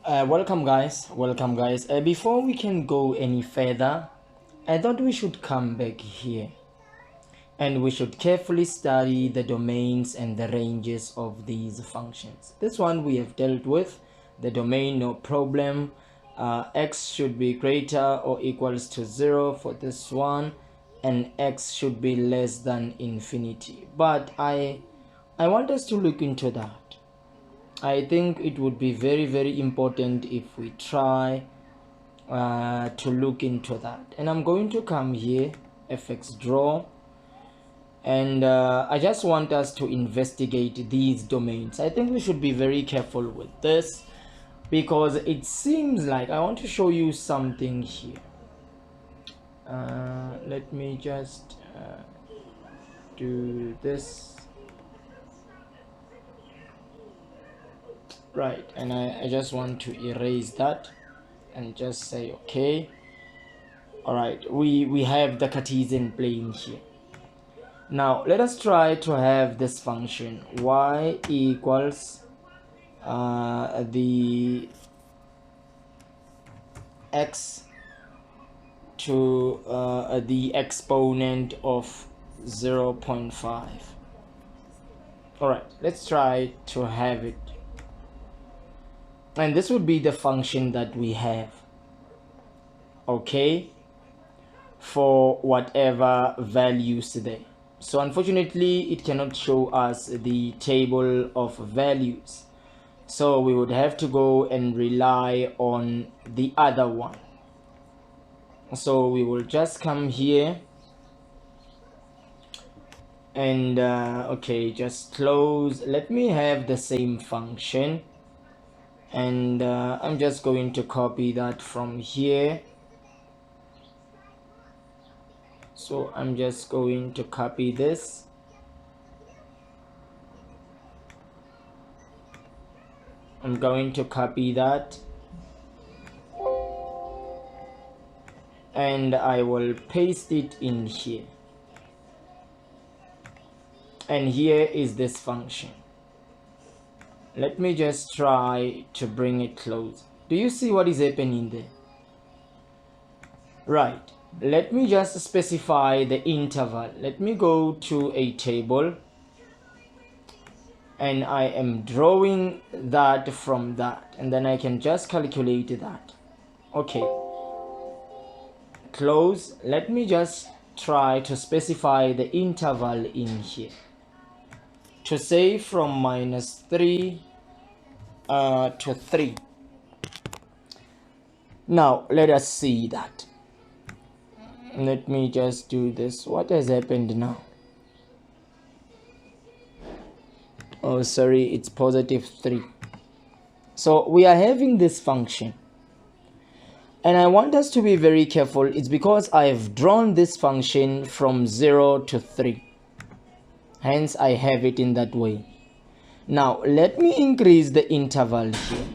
Welcome guys. Before we can go any further, I thought we should come back here and we should carefully study the domains and the ranges of these functions. This one we have dealt with, the domain, no problem. X should be greater or equals to 0 for this one, and x should be less than infinity. But I want us to look into that. I think it would be very important if we try to look into that. And I'm going to come here, fx draw, and I just want us to investigate these domains. I think we should be very careful with this because it seems like I want to show you something here. Let me just do this. Right, and I just want to erase that and just say okay. All right, we have the Cartesian plane here. Now let us try to have this function y equals the x to the exponent of 0.5. all right, let's try to have it, and this would be the function that we have, okay, for whatever values today. So unfortunately it cannot show us the table of values, so we would have to go and rely on the other one. So we will just come here and okay, just close. Let me have the same function, and I'm just going to copy that from here. So I'm just going to copy this, I'm going to copy that, and I will paste it in here. And here is this function. Let me just try to bring it close. Do you see what is happening there? Right, let me just specify the interval. Let me go to a table, and I am drawing that from that, and then I can just calculate that. Okay, close. Let me just try to specify the interval in here, to say from -3 to 3. Now let us see that. Let me just do this. What has happened now? Oh sorry, it's +3. So we are having this function, and I want us to be very careful. It's because I've drawn this function from 0 to 3, hence I have it in that way. Now let me increase the interval here,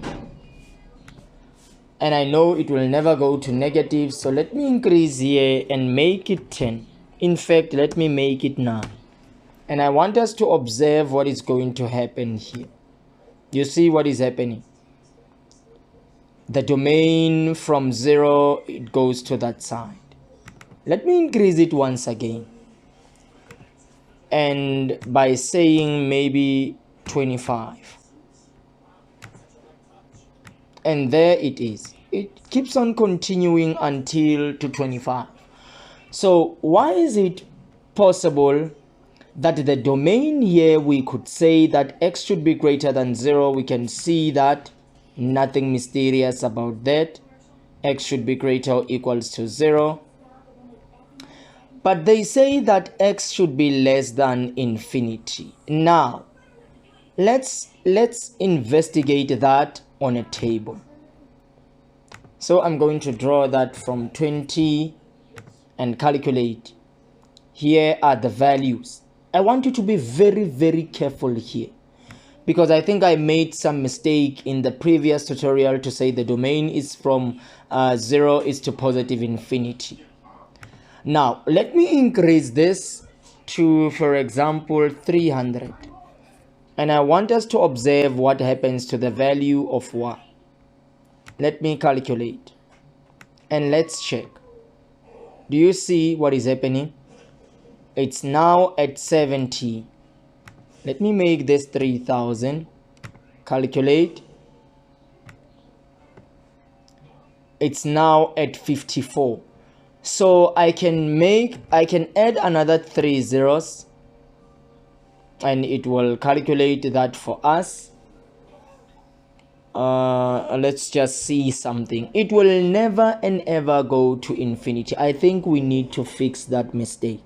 and I know it will never go to negative, so let me increase here and make it 10. In fact, let me make it 9, and I want us to observe what is going to happen here. You see what is happening? The domain from 0, it goes to that side. Let me increase it once again, and by saying maybe 25, and there it is. It keeps on continuing until to 25. So why is it possible that the domain here, we could say that x should be greater than 0? We can see that, nothing mysterious about that. X should be greater or equals to 0. But they say that x should be less than infinity. Now let's investigate that on a table. So I'm going to draw that from 20 and calculate. Here are the values. I want you to be very careful here, because I think I made some mistake in the previous tutorial to say the domain is from 0 is to positive infinity. Now let me increase this to, for example, 300, and I want us to observe what happens to the value of y. Let me calculate and let's check. Do you see what is happening? It's now at 70. Let me make this 3000. Calculate. It's now at 54. So I can add another 3 zeros and it will calculate that for us. Let's just see something. It will never and ever go to infinity. I think we need to fix that mistake.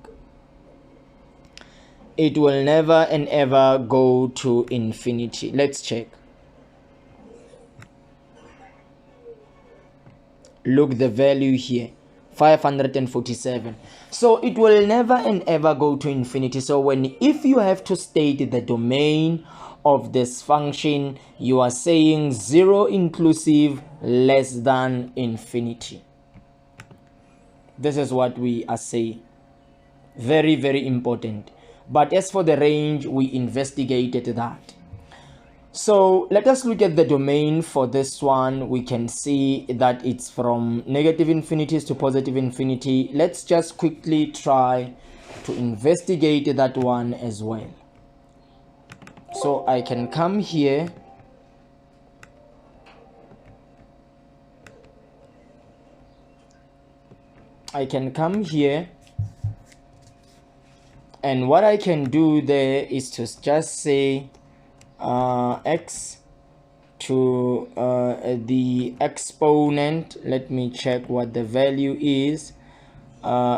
It will never and ever go to infinity. Let's check. Look the value here, 547. So it will never and ever go to infinity. So if you have to state the domain of this function, you are saying 0 inclusive less than infinity. This is what we are saying. Very, very important. But as for the range, we investigated that. So let us look at the domain for this one. We can see that it's from negative infinities to positive infinity. Let's just quickly try to investigate that one as well. So I can come here. And what I can do there is to just say x to the exponent. Let me check what the value is.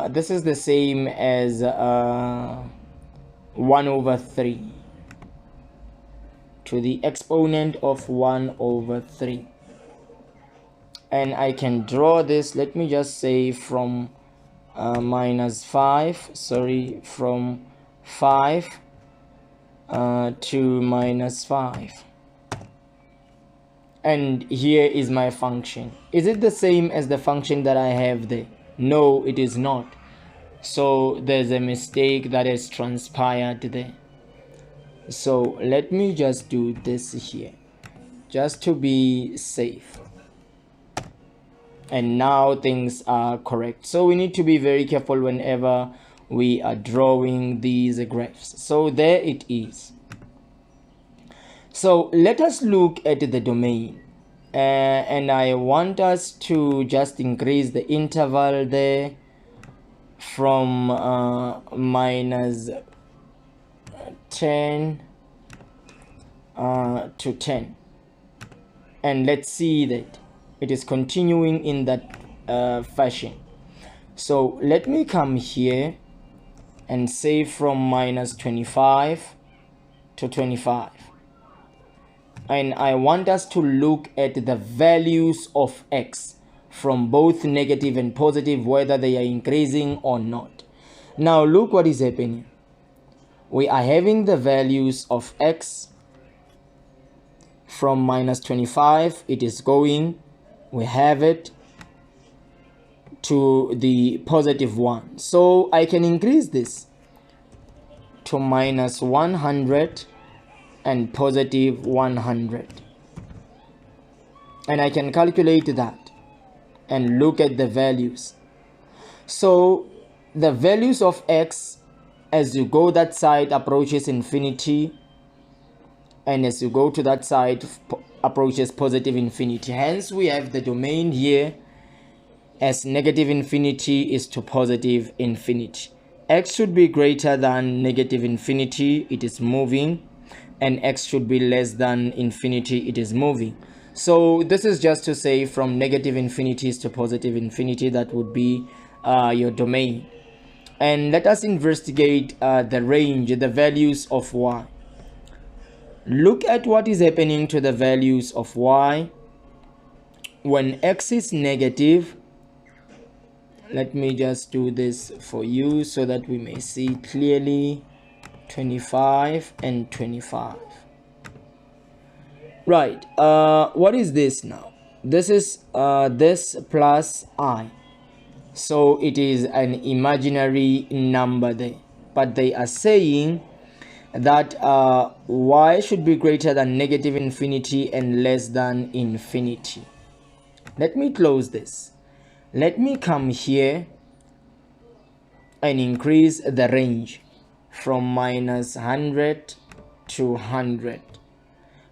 This is the same as 1 over 3 to the exponent of 1 over 3. And I can draw this, let me just say from minus 5, sorry, from 5 to minus 5. And here is my function. Is it the same as the function that I have there? No, it is not. So there's a mistake that has transpired there. So let me just do this here, just to be safe. And now things are correct. So we need to be very careful whenever we are drawing these graphs. So there it is. So let us look at the domain, and I want us to just increase the interval there from minus 10 to 10, and let's see that it is continuing in that fashion. So let me come here and say from minus 25 to 25, and I want us to look at the values of x from both negative and positive, whether they are increasing or not. Now look what is happening. We are having the values of x from minus 25, it is going, we have it to the positive 1. So I can increase this to minus 100 and positive 100. And I can calculate that and look at the values. So the values of x, as you go that side, approaches infinity, and as you go to that side, approaches positive infinity. Hence we have the domain here as negative infinity is to positive infinity. X should be greater than negative infinity, it is moving, and x should be less than infinity, it is moving. So this is just to say from negative infinities to positive infinity, that would be your domain. And let us investigate the range, the values of y. Look at what is happening to the values of y when x is negative. Let me just do this for you so that we may see clearly. 25 and 25. Right, what is this now? This is this plus I. So it is an imaginary number there, but they are saying that y should be greater than negative infinity and less than infinity. Let me close this. Let me come here and increase the range from minus 100 to 100.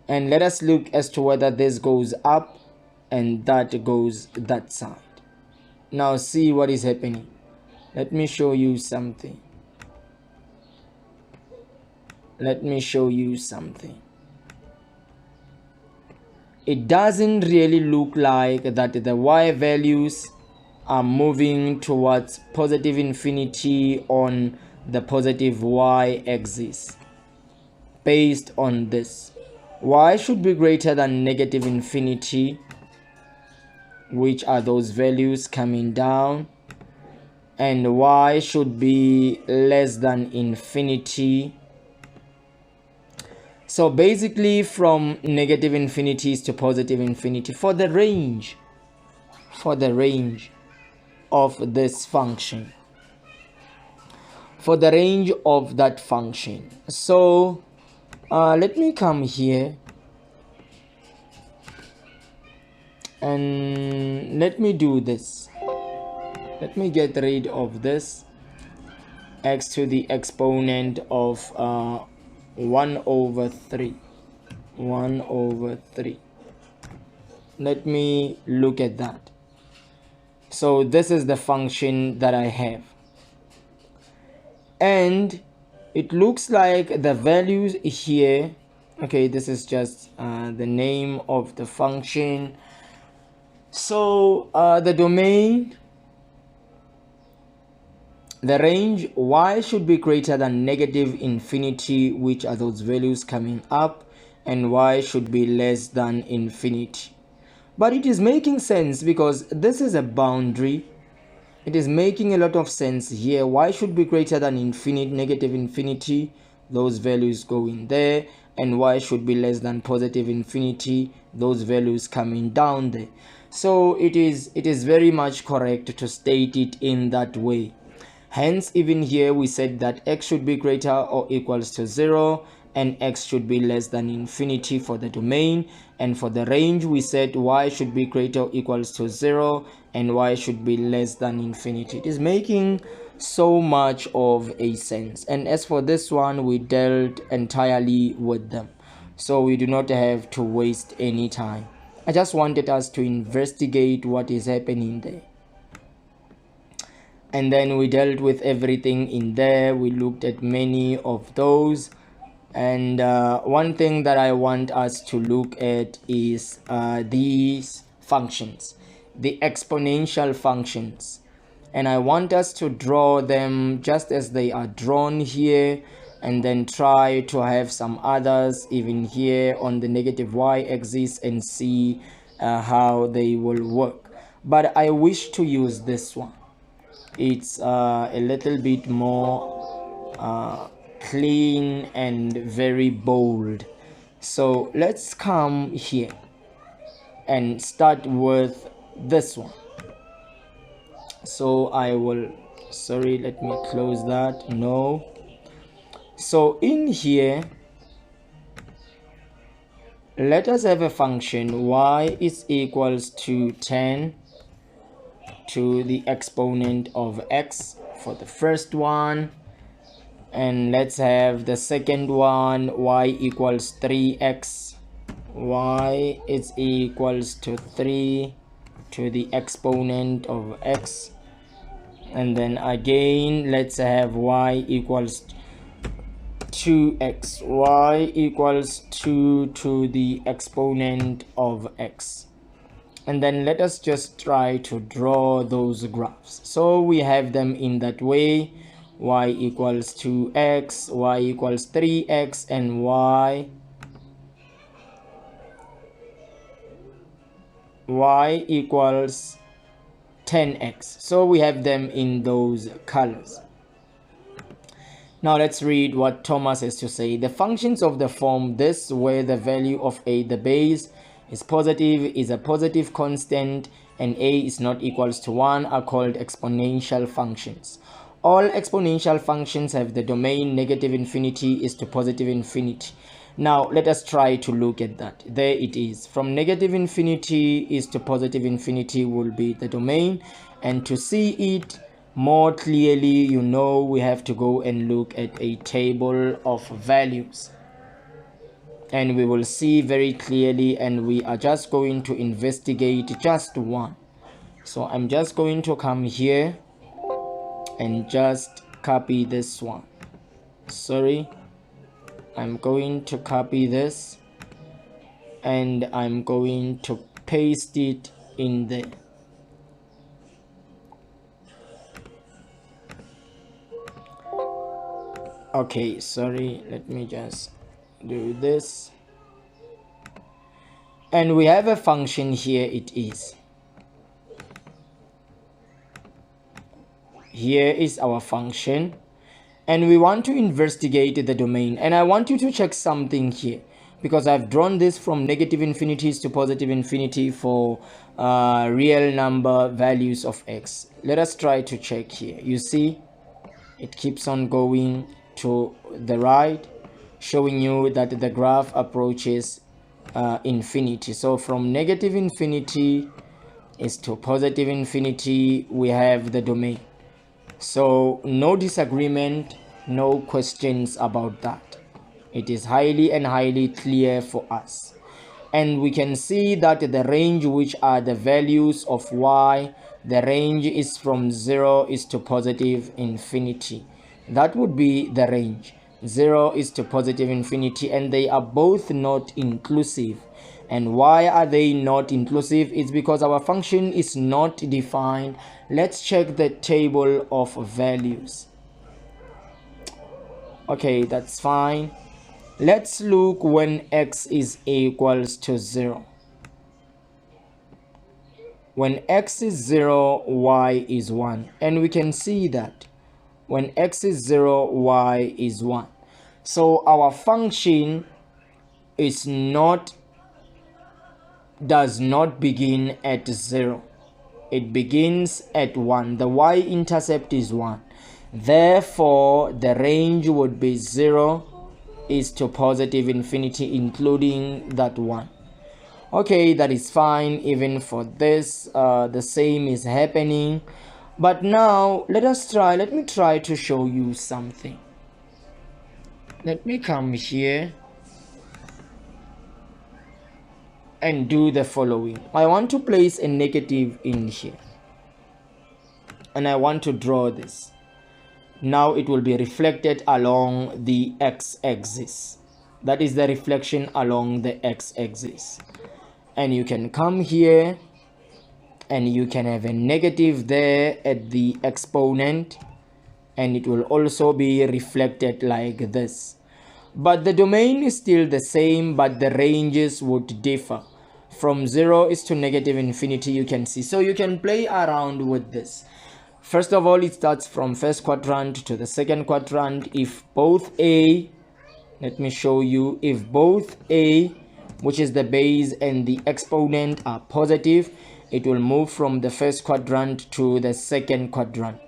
And let us look as to whether this goes up and that goes that side. Now see what is happening. Let me show you something. Let me show you something. It doesn't really look like that the y values are moving towards positive infinity on the positive y axis. Based on this, y should be greater than negative infinity, which are those values coming down, and y should be less than infinity. So basically from negative infinities to positive infinity for the range of this function, for the range of that function. So let me come here and let me do this. Let me get rid of this x to the exponent of 1 over 3. Let me look at that. So this is the function that I have, and it looks like the values here, okay, this is just the name of the function. So the domain, the range y should be greater than negative infinity, which are those values coming up, and y should be less than infinity. But it is making sense because this is a boundary. It is making a lot of sense here. Y should be greater than infinite, negative infinity, those values going there, and y should be less than positive infinity, those values coming down there. So it is very much correct to state it in that way. Hence, even here we said that x should be greater or equals to 0 and x should be less than infinity for the domain, and for the range we said y should be greater or equals to 0 and y should be less than infinity. It is making so much of a sense. And as for this one, we dealt entirely with them, so we do not have to waste any time. I just wanted us to investigate what is happening there, and then we dealt with everything in there. We looked at many of those, and one thing that I want us to look at is these functions, the exponential functions, and I want us to draw them just as they are drawn here, and then try to have some others even here on the negative y-axis and see how they will work. But I wish to use this one. It's a little bit more clean and very bold. So let's come here and start with this one. So I will, sorry, let me close that. No. So in here, let us have a function y is equals to 10 to the exponent of x for the first one, and let's have the second one, y equals 3x. Y is equals to 3 to the exponent of x, and then again let's have y equals 2x. Y equals 2 to the exponent of x. And then let us just try to draw those graphs. So we have them in that way: y equals 2x, y equals 3x, and y equals 10x. So we have them in those colors. Now let's read what Thomas has to say. The functions of the form this, where the value of a, the base, is positive, is a positive constant, and a is not equals to 1, are called exponential functions. All exponential functions have the domain negative infinity is to positive infinity. Now let us try to look at that. There it is. From negative infinity is to positive infinity will be the domain, and to see it more clearly, we have to go and look at a table of values, and we will see very clearly, and we are just going to investigate just one. So I'm just going to come here and just copy this one. Sorry, I'm going to copy this and I'm going to paste it in there. Okay, sorry, let me just do this. And we have a function here. It is, here is our function, and we want to investigate the domain. And I want you to check something here, because I've drawn this from negative infinities to positive infinity for real number values of x. Let us try to check here. You see, it keeps on going to the right, showing you that the graph approaches infinity. So from negative infinity is to positive infinity, we have the domain. So no disagreement, no questions about that. It is highly and highly clear for us. And we can see that the range, which are the values of y, the range is from 0 is to positive infinity. That would be the range. 0 is to positive infinity, and they are both not inclusive. And why are they not inclusive? It's because our function is not defined. Let's check the table of values. Okay, that's fine. Let's look when x is equals to 0. When x is 0, y is 1. And we can see that when x is 0, y is 1. So our function does not begin at 0. It begins at 1. The y-intercept is 1. Therefore, the range would be 0 is to positive infinity, including that 1. Okay, that is fine. Even for this, the same is happening. But now let me try to show you something. Let me come here and do the following. I want to place a negative in here, and I want to draw this. Now it will be reflected along the x-axis. That is the reflection along the x-axis. And you can come here and you can have a negative there at the exponent, and it will also be reflected like this. But the domain is still the same, but the ranges would differ. From 0 is to negative infinity, you can see. So you can play around with this. First of all, it starts from first quadrant to the second quadrant. If both a, let me show you, if both a, which is the base, and the exponent are positive, it will move from the first quadrant to the second quadrant.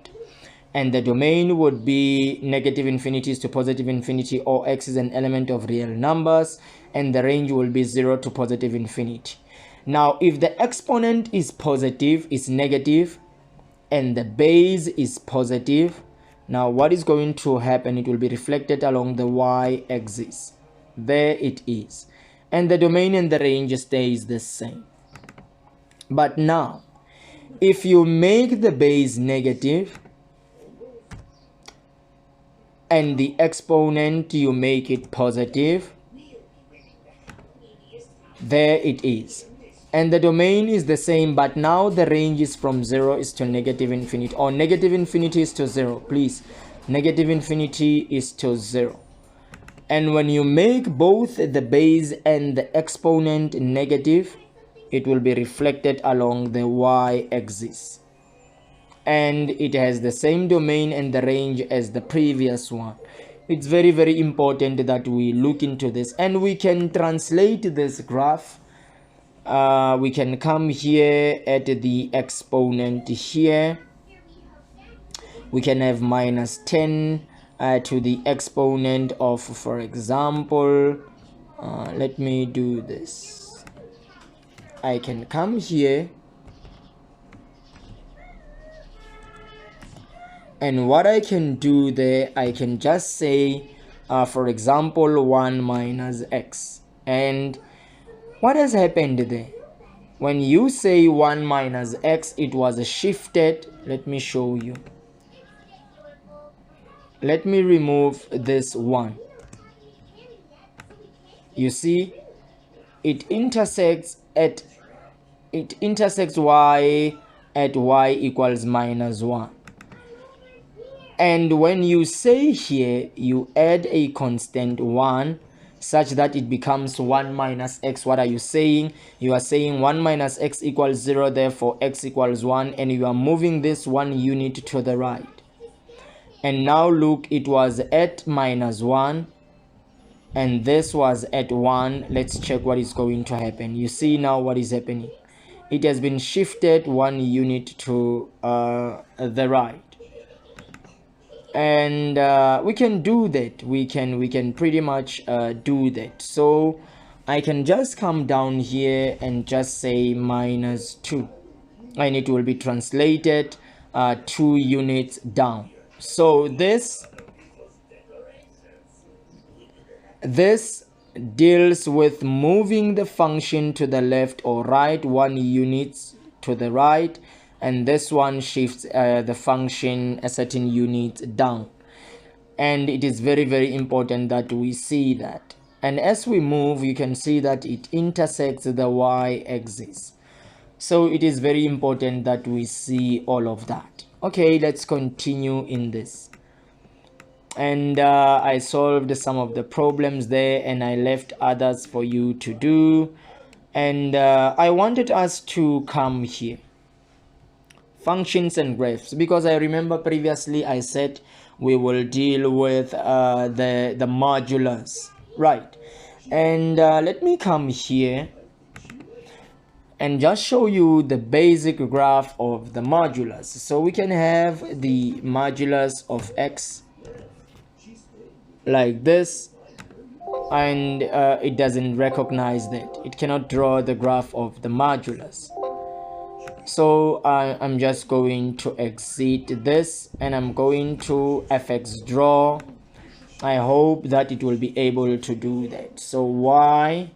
And the domain would be negative infinities to positive infinity, or x is an element of real numbers, and the range will be 0 to positive infinity. Now, if the exponent is positive, is negative, and the base is positive, now what is going to happen? It will be reflected along the y-axis. There it is. And the domain and the range stays the same. But now, if you make the base negative and the exponent you make it positive, there it is. And the domain is the same, but now the range is from 0 is to negative infinity, or negative infinity is to 0. Please, negative infinity is to 0. And when you make both the base and the exponent negative, it will be reflected along the y-axis. And it has the same domain and the range as the previous one. It's very, very important that we look into this, and we can translate this graph. We can come here at the exponent here. We can have minus 10 to the exponent of, for example, Let me do this. I can come here, and what I can do there, I can just say for example 1 minus x. And what has happened there? When you say 1 minus x, it was shifted. Let me show you. Let me remove this 1. You see, it intersects y at y equals minus 1. And when you say here, you add a constant 1 such that it becomes 1 minus x. What are you saying? You are saying 1 minus x equals 0, therefore x equals 1, and you are moving this 1 unit to the right. And now look, it was at minus 1 and this was at 1. Let's check what is going to happen. You see now what is happening. It has been shifted 1 unit to the right. And we can do that. We can pretty much do that. So I can just come down here and just say minus 2, and it will be translated 2 units down. So this deals with moving the function to the left or right 1 unit to the right, and this one shifts the function a certain unit down. And it is very, very important that we see that. And as we move, you can see that it intersects the y-axis. So it is very important that we see all of that. Okay, let's continue in this. And I solved some of the problems there, and I left others for you to do. And I wanted us to come here, functions and graphs, because I remember previously I said we will deal with the modulus, right? And let me come here and just show you the basic graph of the modulus. So we can have the modulus of x like this, and it doesn't recognize that. It cannot draw the graph of the modulus. So I'm just going to exit this, and I'm going to fx draw. I hope that it will be able to do that. So y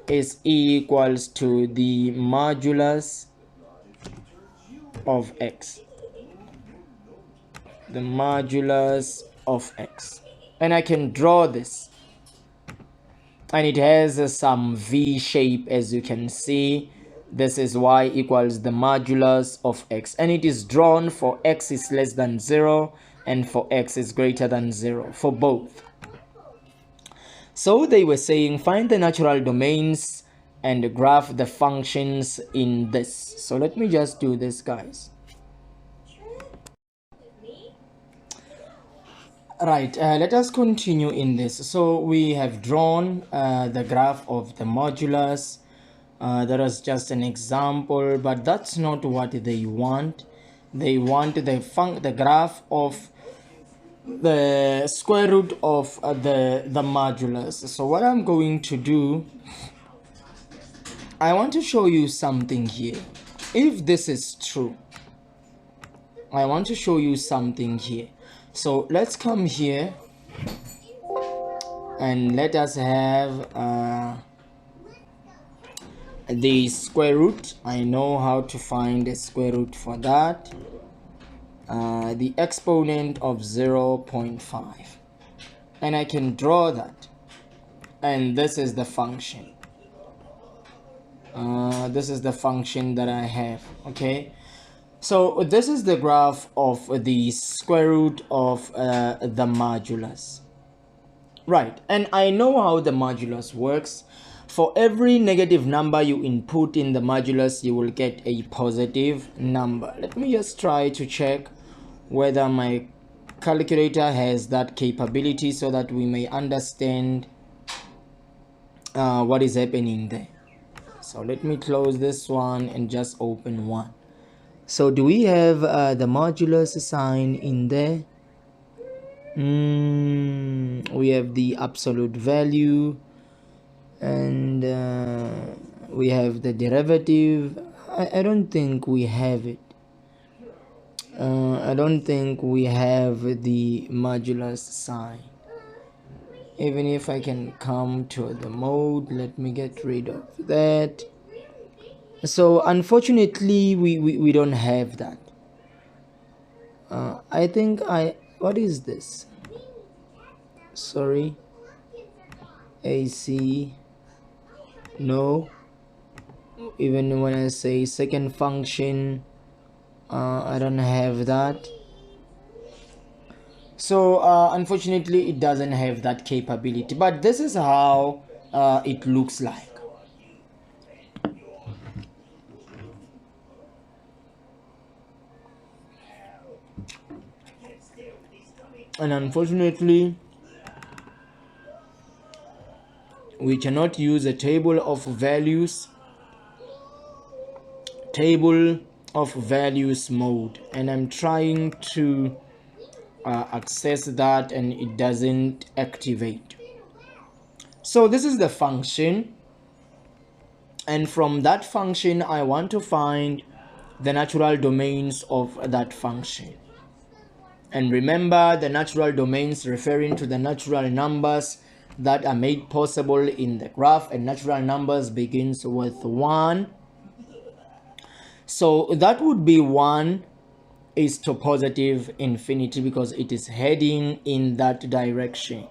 is equals to the modulus of x, the modulus of x, and I can draw this, and it has some V shape. As you can see, this is y equals the modulus of x, and it is drawn for x is less than 0 and for x is greater than 0 for both. So they were saying find the natural domains and graph the functions in this. So let me just do this, guys. Right, let us continue in this. So we have drawn the graph of the modulus. That is just an example, but that's not what they want. They want the graph of the square root of the modulus. So what I'm going to do, I want to show you something here. If this is true, I want to show you something here. So let's come here and let us have the square root. I know how to find the square root for that. The exponent of 0.5, and I can draw that, and this is the function. This is the function that I have. Okay, so this is the graph of the square root of the modulus, right? And I know how the modulus works. For every negative number you input in the modulus, you will get a positive number. Let me just try to check whether my calculator has that capability so that we may understand what is happening there. So let me close this one and just open one. So do we have the modulus sign in there? We have the absolute value, and we have the derivative. I don't think we have it. I don't think we have the modulus sign. Even if I can come to the mode, let me get rid of that. So unfortunately we don't have that. I think what is this? Sorry, AC, no. Even when I say second function, I don't have that. So unfortunately it doesn't have that capability, but this is how it looks like. And unfortunately we cannot use a table of values mode, and I'm trying to access that and it doesn't activate. So this is the function, and from that function I want to find the natural domains of that function. And remember, the natural domains referring to the natural numbers that are made possible in the graph, and natural numbers begins with 1. So that would be 1 is to positive infinity because it is heading in that direction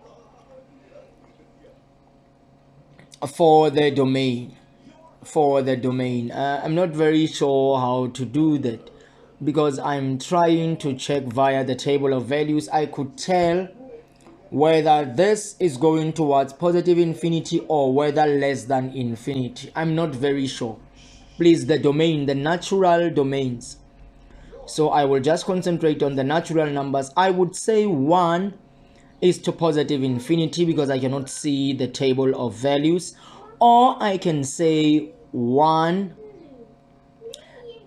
for the domain. I'm not very sure how to do that because I'm trying to check via the table of values. I could tell whether this is going towards positive infinity or whether less than infinity. I'm not very sure. Please, the natural domains. So I will just concentrate on the natural numbers. I would say 1 is to positive infinity because I cannot see the table of values, or I can say 1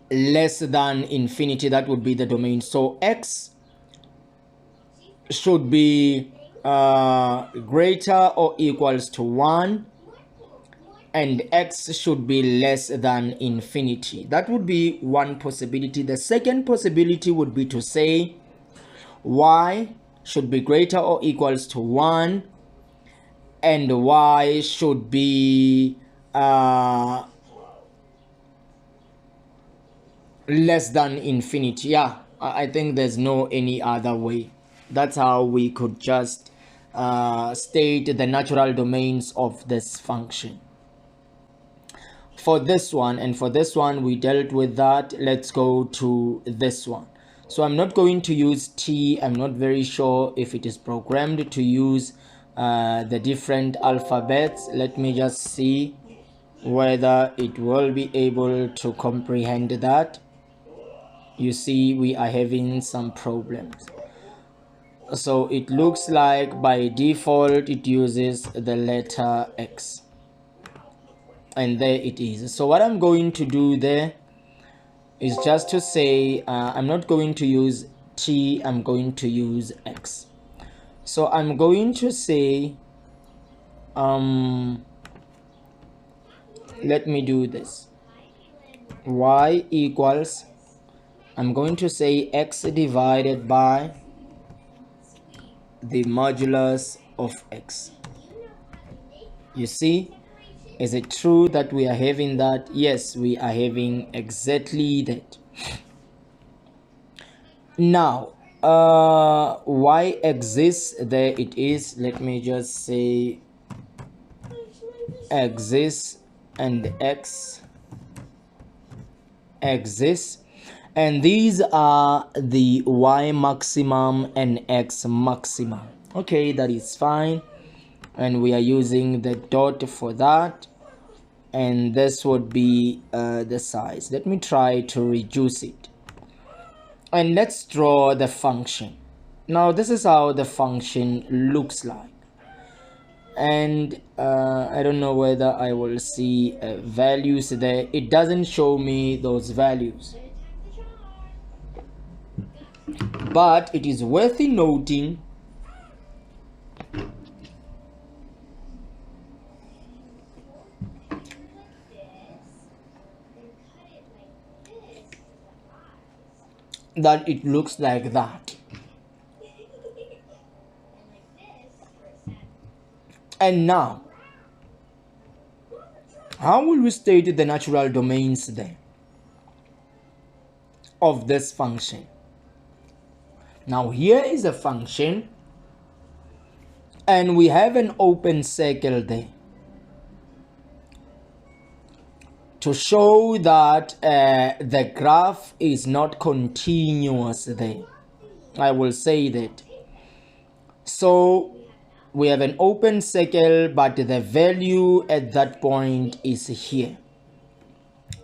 less than infinity. That would be the domain. So x should be greater or equals to 1, and x should be less than infinity. That would be one possibility. The second possibility would be to say y should be greater or equals to 1, and y should be less than infinity. Yeah, I think there's no any other way. That's how we could just state the natural domains of this function. For this one, and for this one we dealt with that. Let's go to this one. So I'm not going to use t. I'm not very sure if it is programmed to use the different alphabets. Let me just see whether it will be able to comprehend that. You see, we are having some problems. So it looks like by default it uses the letter X, and there it is. So what I'm going to do there is just to say I'm not going to use T, I'm going to use X. So I'm going to say let me do this. Y equals, I'm going to say X divided by the modulus of X. You see, is it true that we are having that? Yes, we are having exactly that. Now y exists, there it is. Let me just say exists and X exists, and these are the y maximum and x maximum. Okay, that is fine, and we are using the dot for that, and this would be the size. Let me try to reduce it, and let's draw the function. Now this is how the function looks like, and I don't know whether I will see values there. It doesn't show me those values, but it is worth noting that it looks like that. And now, how will we state the natural domains then of this function? Now here is a function and we have an open circle there to show that the graph is not continuous there. I will say that. So we have an open circle, but the value at that point is here.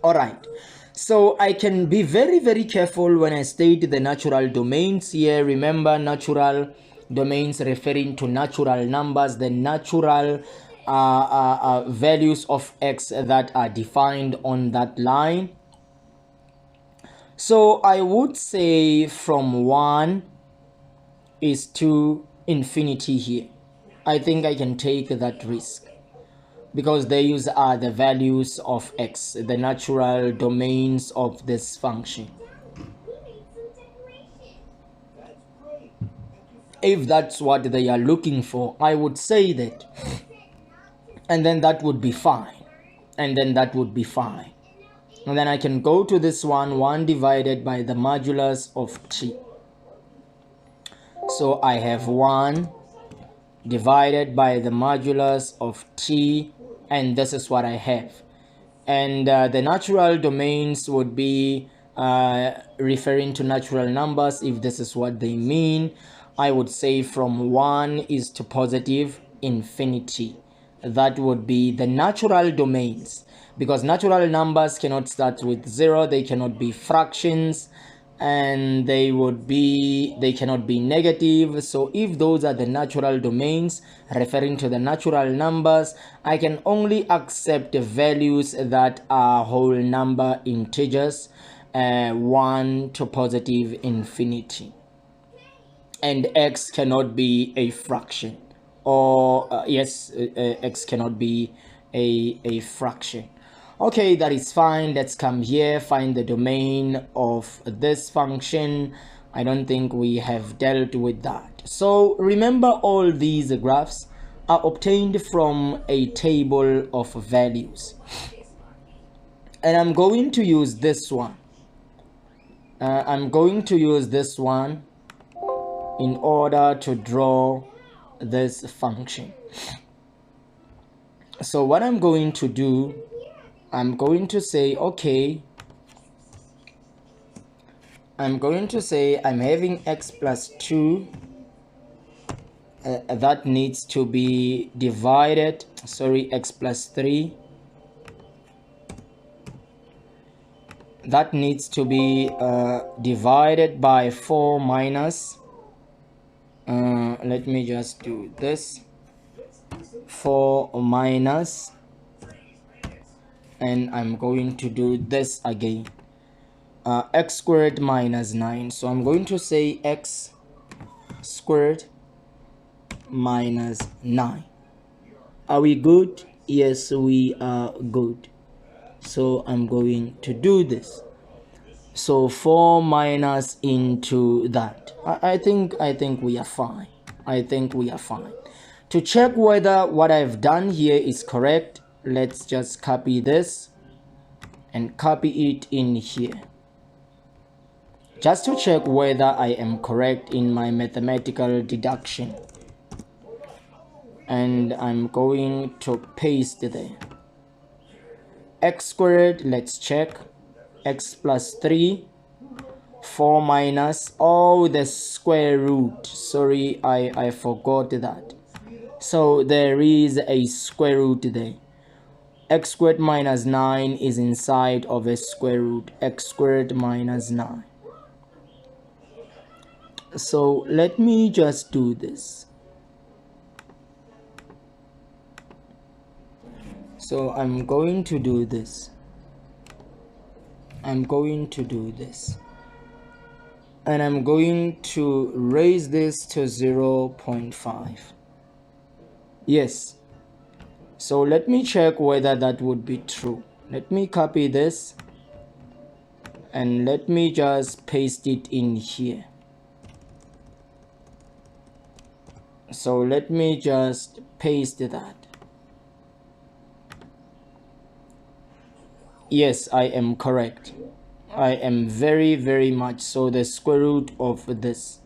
All right. So I can be very, very careful when I state the natural domains here. Remember, natural domains referring to natural numbers, the natural values of x that are defined on that line. So I would say from 1 is to infinity here. I think I can take that risk because these are the values of x, the natural domains of this function. If that's what they are looking for, I would say that, and then that would be fine, and then that would be fine. And then I can go to this one, 1 divided by the modulus of t. So I have 1 divided by the modulus of t, and this is what I have. And the natural domains would be referring to natural numbers. If this is what they mean, I would say from 1 is to positive infinity. That would be the natural domains, because natural numbers cannot start with 0, they cannot be fractions, and they cannot be negative. So if those are the natural domains referring to the natural numbers, I can only accept values that are whole number integers, 1 to positive infinity, and x cannot be a fraction, or x cannot be a fraction. Okay, that is fine. Let's come here, find the domain of this function. I don't think we have dealt with that. So remember, all these graphs are obtained from a table of values, and I'm going to use this one. I'm going to use this one in order to draw this function. So what I'm going to do, I'm going to say, okay, I'm going to say I'm having x plus 2 that needs to be divided, x plus 3 that needs to be divided by 4 minus, let me just do this, 4 minus, and I'm going to do this again, x squared minus 9. So I'm going to say x squared minus 9. Are we good? Yes, we are good. So I'm going to do this. So 4 minus into that. I think we are fine. I think we are fine. To check whether what I've done here is correct, let's just copy this and copy it in here, just to check whether I am correct in my mathematical deduction. And I'm going to paste there. X squared, let's check. X plus 3, 4 minus, oh, the square root. Sorry, I forgot that. So there is a square root there. X squared minus 9 is inside of a square root. X squared minus 9. So let me just do this. So I'm going to do this. I'm going to do this. And I'm going to raise this to 0.5. Yes. So let me check whether that would be true. Let me copy this and let me just paste it in here. So let me just paste that. Yes, I am correct. I am very much so. The square root of this,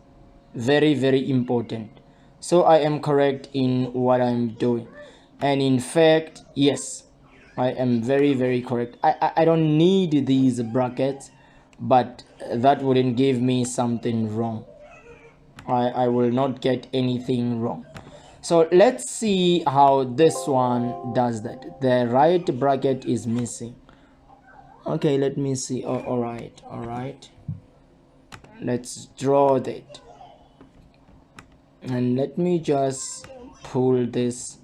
very important. So I am correct in what I'm doing, and in fact, yes, I am very correct. I don't need these brackets, but that wouldn't give me something wrong. I will not get anything wrong. So let's see how this one does that. The right bracket is missing. Okay, let me see. Oh, all right, let's draw that, and let me just pull this.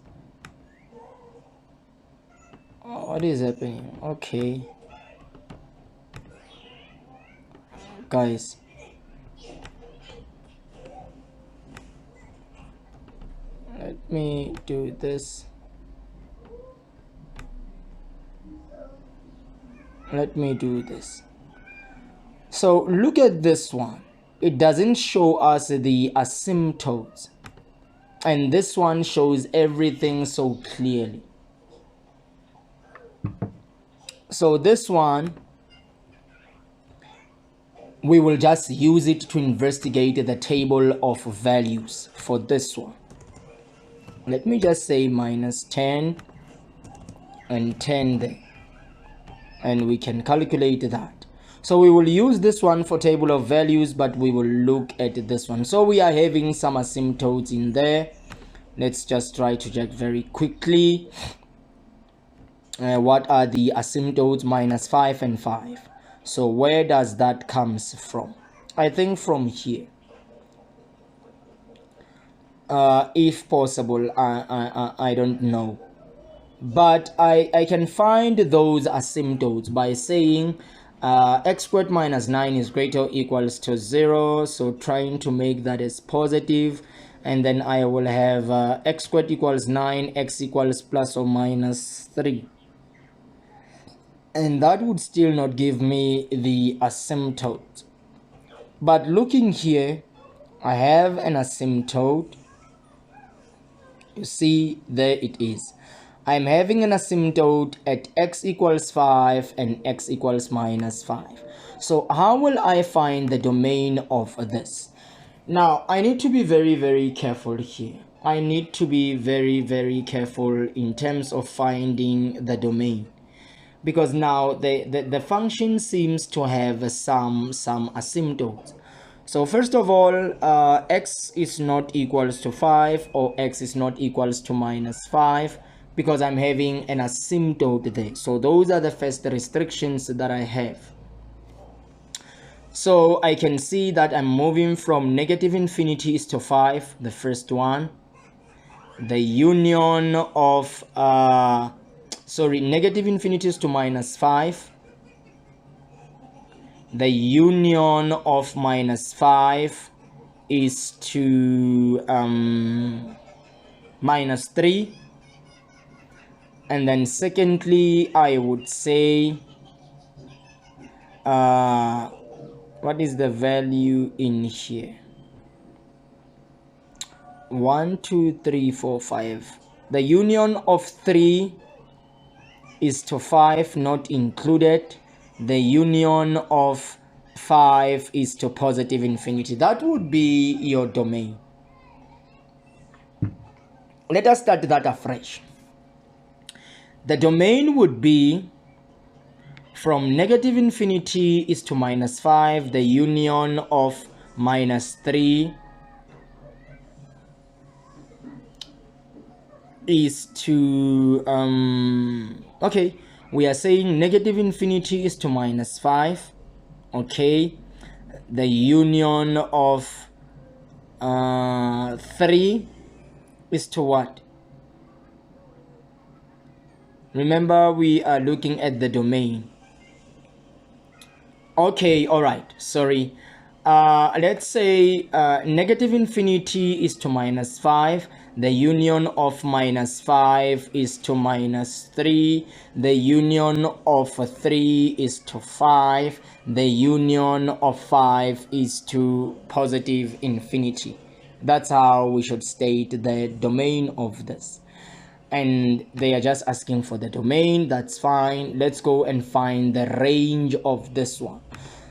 Oh, what is happening? Okay, guys, let me do this. Let me do this. So look at this one. It doesn't show us the asymptotes, and this one shows everything so clearly. So this one, we will just use it to investigate the table of values for this one. Let me just say minus 10 and 10 there, and we can calculate that. So we will use this one for table of values, but we will look at this one. So we are having some asymptotes in there. Let's just try to check very quickly. What are the asymptotes? Minus 5 and 5. So where does that comes from? I think from here. If possible, I don't know. But I can find those asymptotes by saying x squared minus 9 is greater or equals to 0. So trying to make that as positive, and then I will have x squared equals 9, x equals plus or minus 3. And that would still not give me the asymptote. But looking here, I have an asymptote. You see, there it is. I'm having an asymptote at x equals 5 and x equals minus 5. So how will I find the domain of this? Now, I need to be very careful here. I need to be very careful in terms of finding the domain, because now the function seems to have some asymptotes. So first of all, x is not equals to 5 or x is not equals to minus 5, because I'm having an asymptote there. So those are the first restrictions that I have. So I can see that I'm moving from negative infinities to 5, the first one. The union of negative infinities to minus 5. The union of minus 5 is to minus 3. And then secondly, I would say what is the value in here? 1 2 3 4 5. The union of 3 is to 5, not included. The union of 5 is to positive infinity. That would be your domain. Let us start that afresh. The domain would be from negative infinity is to minus 5, the union of minus 3 is to okay, we are saying negative infinity is to minus 5. Okay, the union of 3 is to what? Remember, we are looking at the domain. Okay, all right, sorry, let's say negative infinity is to minus 5, the union of minus 5 is to minus 3, the union of 3 is to 5, the union of 5 is to positive infinity. That's how we should state the domain of this. And they are just asking for the domain. That's fine. Let's go and find the range of this one.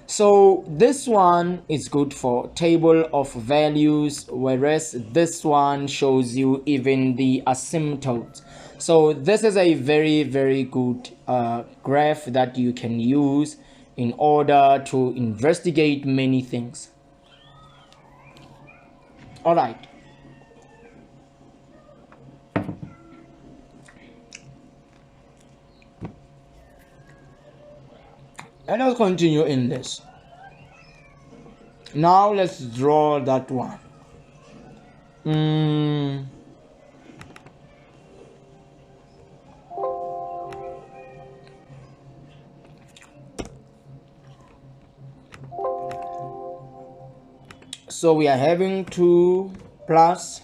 So this one is good for table of values, whereas this one shows you even the asymptotes. So this is a very good graph that you can use in order to investigate many things. All right. Let us continue in this. Now let's draw that one. So we are having 2 plus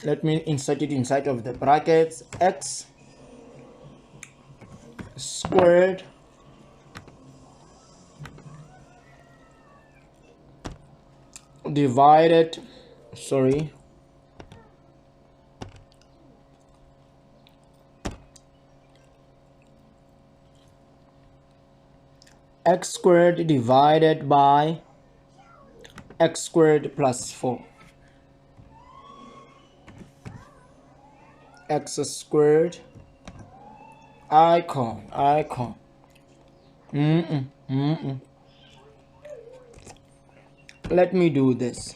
let me insert it inside of the brackets, x squared divided, x squared divided by x squared plus 4, x squared icon. Let me do this.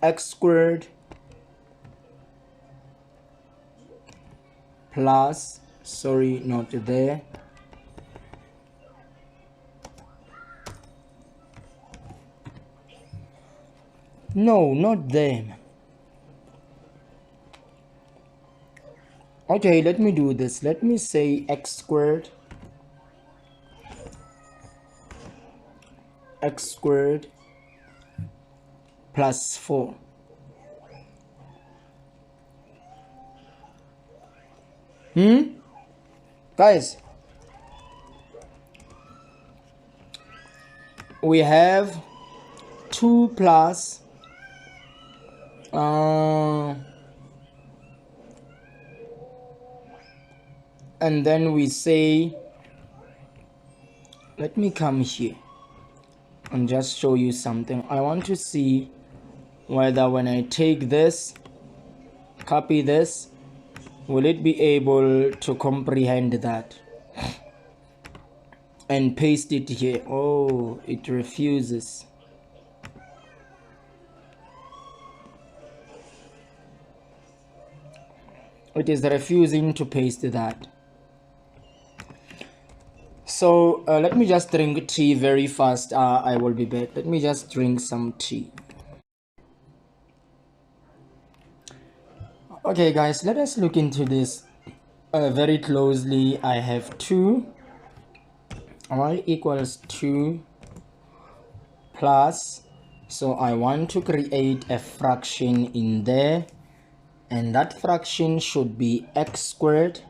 X squared plus, not there, no, not them. Okay, let me do this. Let me say x squared plus 4. Guys, we have 2 plus and then we say, let me come here and just show you something. I want to see whether when I take this, copy this, will it be able to comprehend that and paste it here. Oh, it refuses. It is refusing to paste that. So let me just drink tea very fast. I will be back. Let me just drink some tea. Okay guys, let us look into this very closely. I have 2 y equals 2 plus, so I want to create a fraction in there, and that fraction should be x squared,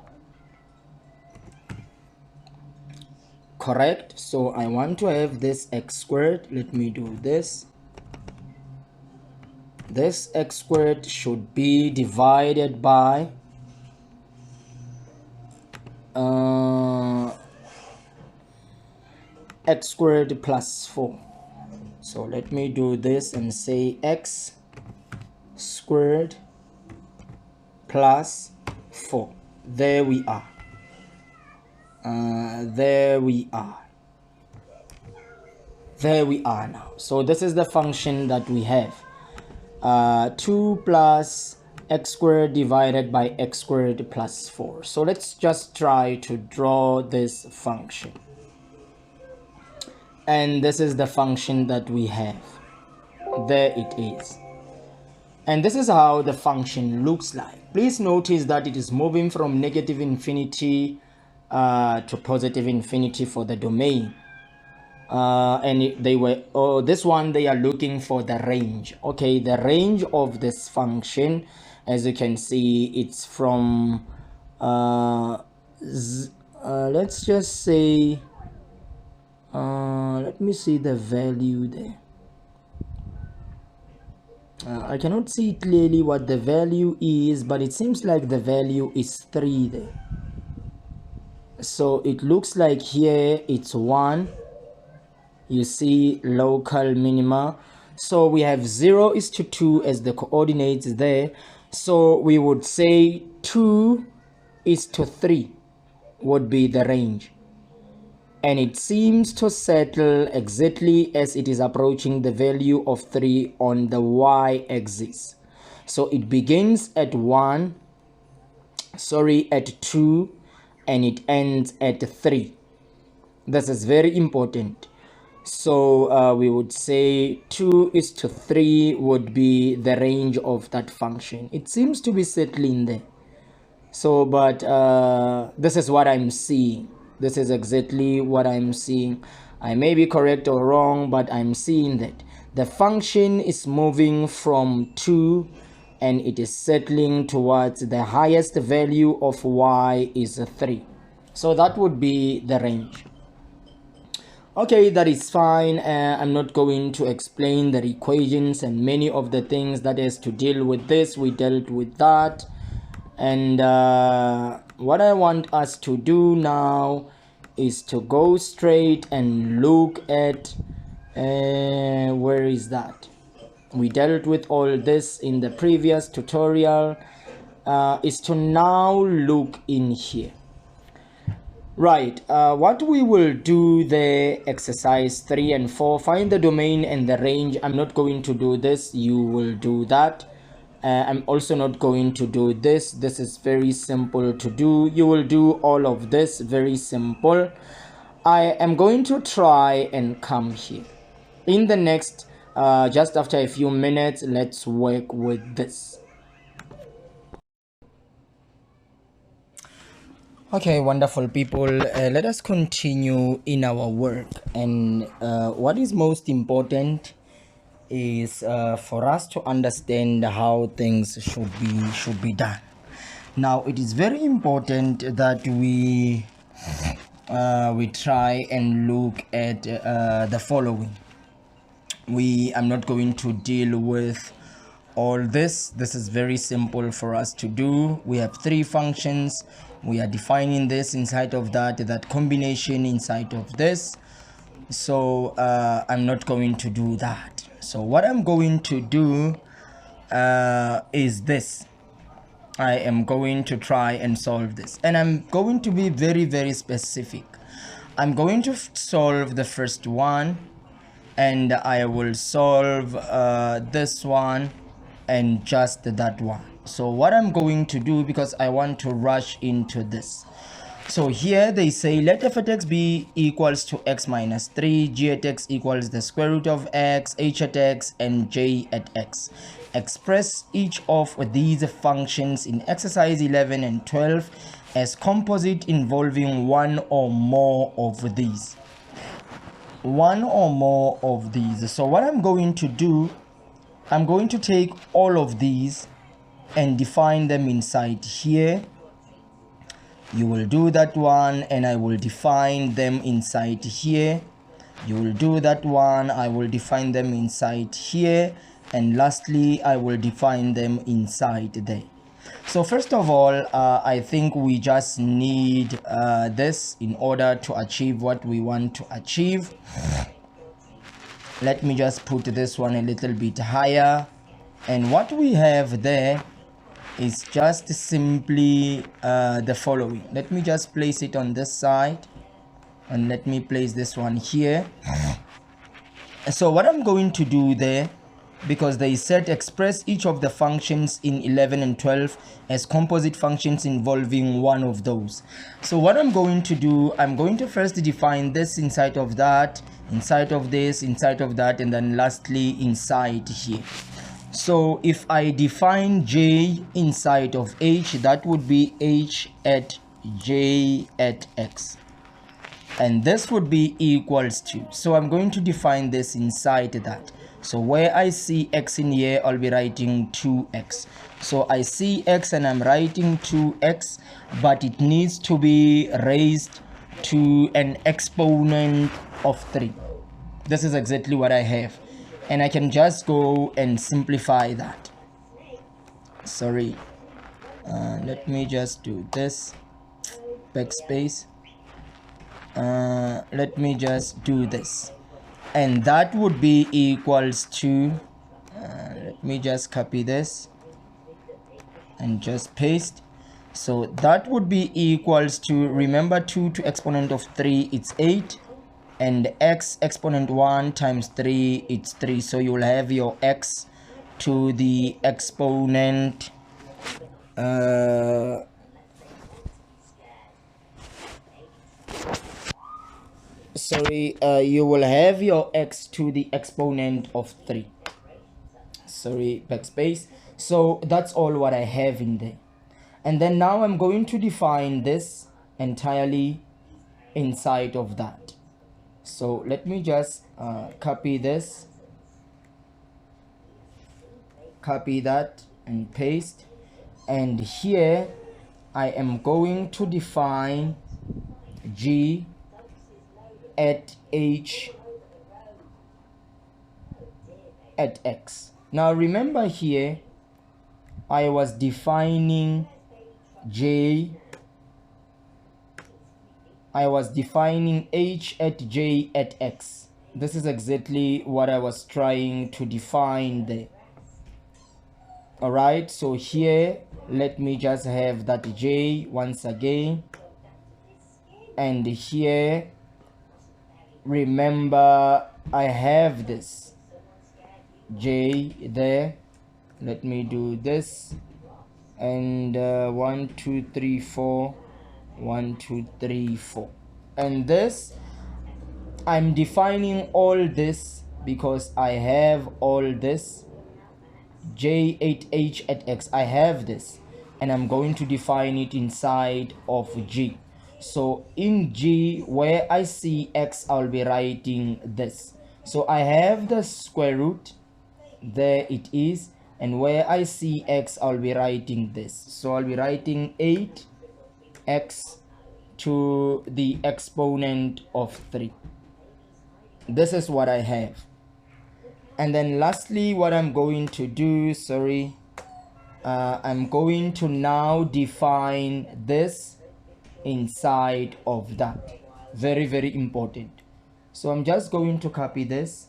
correct? So I want to have this x squared. Let me do this. This x squared should be divided by x squared plus 4. So let me do this and say x squared plus 4. There we are. There we are now. So this is the function that we have. 2 plus x squared divided by x squared plus 4. So let's just try to draw this function. And this is the function that we have. There it is. And this is how the function looks like. Please notice that it is moving from negative infinity to positive infinity for the domain. And they were, this one, they are looking for the range. Okay, the range of this function, as you can see, it's from, let's just say, let me see the value there. I cannot see clearly what the value is, but it seems like the value is 3 there. So it looks like here it's 1. You see local minima. So we have 0 is to 2 as the coordinates there. So we would say 2 is to 3 would be the range. And it seems to settle exactly as it is approaching the value of 3 on the y-axis. So it begins at 2, and it ends at 3. This is very important. So we would say 2 is to 3 would be the range of that function. It seems to be settling there. So, but this is what I'm seeing. This is exactly what I'm seeing. I may be correct or wrong, but I'm seeing that the function is moving from 2 and it is settling towards the highest value of y is 3. So that would be the range. Okay, that is fine. I'm not going to explain the equations and many of the things that has to deal with this. We dealt with that. And what I want us to do now is to go straight and look at where is that? We dealt with all this in the previous tutorial. Is to now look in here. Right, what we will do there, exercise 3 and 4, find the domain and the range. I'm not going to do this, you will do that. I'm also not going to do this. This is very simple to do. You will do all of this, very simple. I am going to try and come here. In the next, just after a few minutes, let's work with this. Okay, wonderful people. Let us continue in our work. And what is most important is for us to understand how things should be done. Now it is very important that we try and look at the following. I'm not going to deal with all this. This is very simple for us to do. We have 3 functions. We are defining this inside of that combination inside of this. So I'm not going to do that. So what I'm going to do is this. I am going to try and solve this, and I'm going to be very, very specific. I'm going to solve the first one, and I will solve this one and just that one. So what I'm going to do, because I want to rush into this, so here they say let f at x be equals to x minus 3, g at x equals the square root of x, h at x, and j at x. Express each of these functions in exercise 11 and 12 as composite involving one or more of these. One or more of these. So what I'm going to do, I'm going to take all of these and define them inside here. You will do that one, and I will define them inside here. You will do that one, I will define them inside here, and lastly I will define them inside there. So first of all, I think we just need this in order to achieve what we want to achieve. Let me just put this one a little bit higher, and what we have there is just simply the following. Let me just place it on this side, and let me place this one here. So what I'm going to do there, because they said express each of the functions in 11 and 12 as composite functions involving one of those. So what I'm going to do, I'm going to first define this inside of that, inside of this, inside of that, and then lastly inside here. So if I define j inside of h, that would be h at j at x, and this would be equals to, so I'm going to define this inside that. So where I see x in here, I'll be writing 2x. So I see x and I'm writing 2x, but it needs to be raised to an exponent of 3. This is exactly what I have, and I can just go and simplify that. Sorry, let me just do this, backspace. Let me just do this, and that would be equals to, let me just copy this and just paste. So that would be equals to, remember 2 to exponent of 3, it's 8, and x exponent 1 times 3, it's 3. So you will have your x to the exponent you will have your x to the exponent of 3. Sorry, backspace. So that's all what I have in there. And then now I'm going to define this entirely inside of that. So let me just copy this, copy that and paste. And here I am going to define g at h at x. Now remember here I was defining j, I was defining h at j at x. This is exactly what I was trying to define there. Alright, so here let me just have that j once again, and here remember I have this j there. Let me do this, and 1 2 3 4, 1 2 3 4, and this I'm defining all this because I have all this j8h at x, I have this, and I'm going to define it inside of g. So in g, where I see x, I'll be writing this. So I have the square root, there it is, and where I see x, I'll be writing this. So I'll be writing 8x to the exponent of 3. This is what I have. And then lastly, what I'm going to do, I'm going to now define this inside of that. Very, very important. So I'm just going to copy this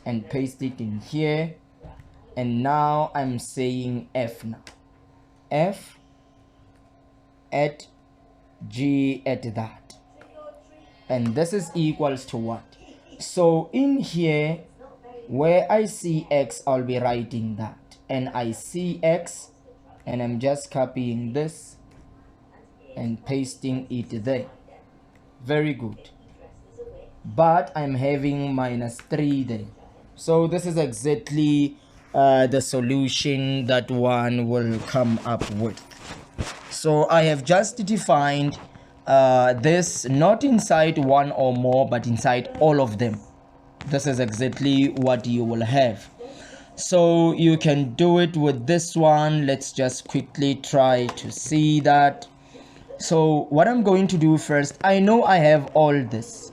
and paste it in here. And now I'm saying f now. F at g at that. And this is equals to what? So in here, where I see x, I'll be writing that. And I see x, and I'm just copying this and pasting it there. Very good. But I'm having -3 there. So this is exactly the solution that one will come up with. So I have just defined this not inside one or more, but inside all of them. This is exactly what you will have. So you can do it with this one. Let's just quickly try to see that. So what I'm going to do first, I know I have all this,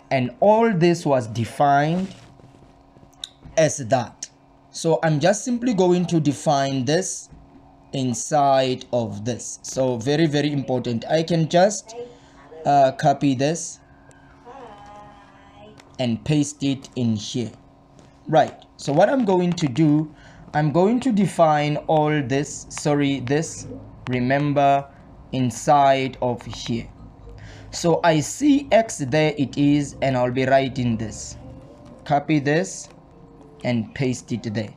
and all this was defined as that. So I'm just simply going to define this inside of this. So very, very important. I can just copy this and paste it in here. Right, so what I'm going to do, I'm going to define all this, this, remember, inside of here. So I see x, there it is, and I'll be writing this. Copy this and paste it there.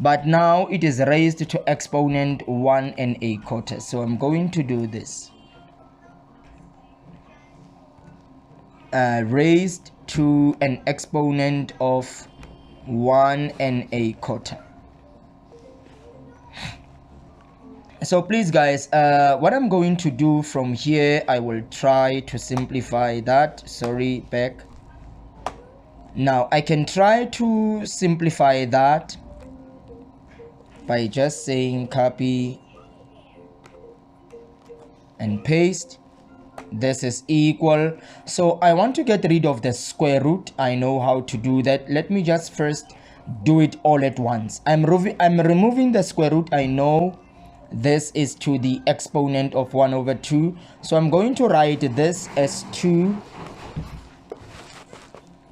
But now it is raised to exponent 1 1/4. So I'm going to do this. Raised to an exponent of 1 1/4. So please guys, what I'm going to do from here, I will try to simplify that. Sorry, back. Now I can try to simplify that by just saying copy and paste. This is equal. So I want to get rid of the square root. I know how to do that. Let me just first do it all at once. I'm removing the square root. I know this is to the exponent of 1/2. So I'm going to write this as 2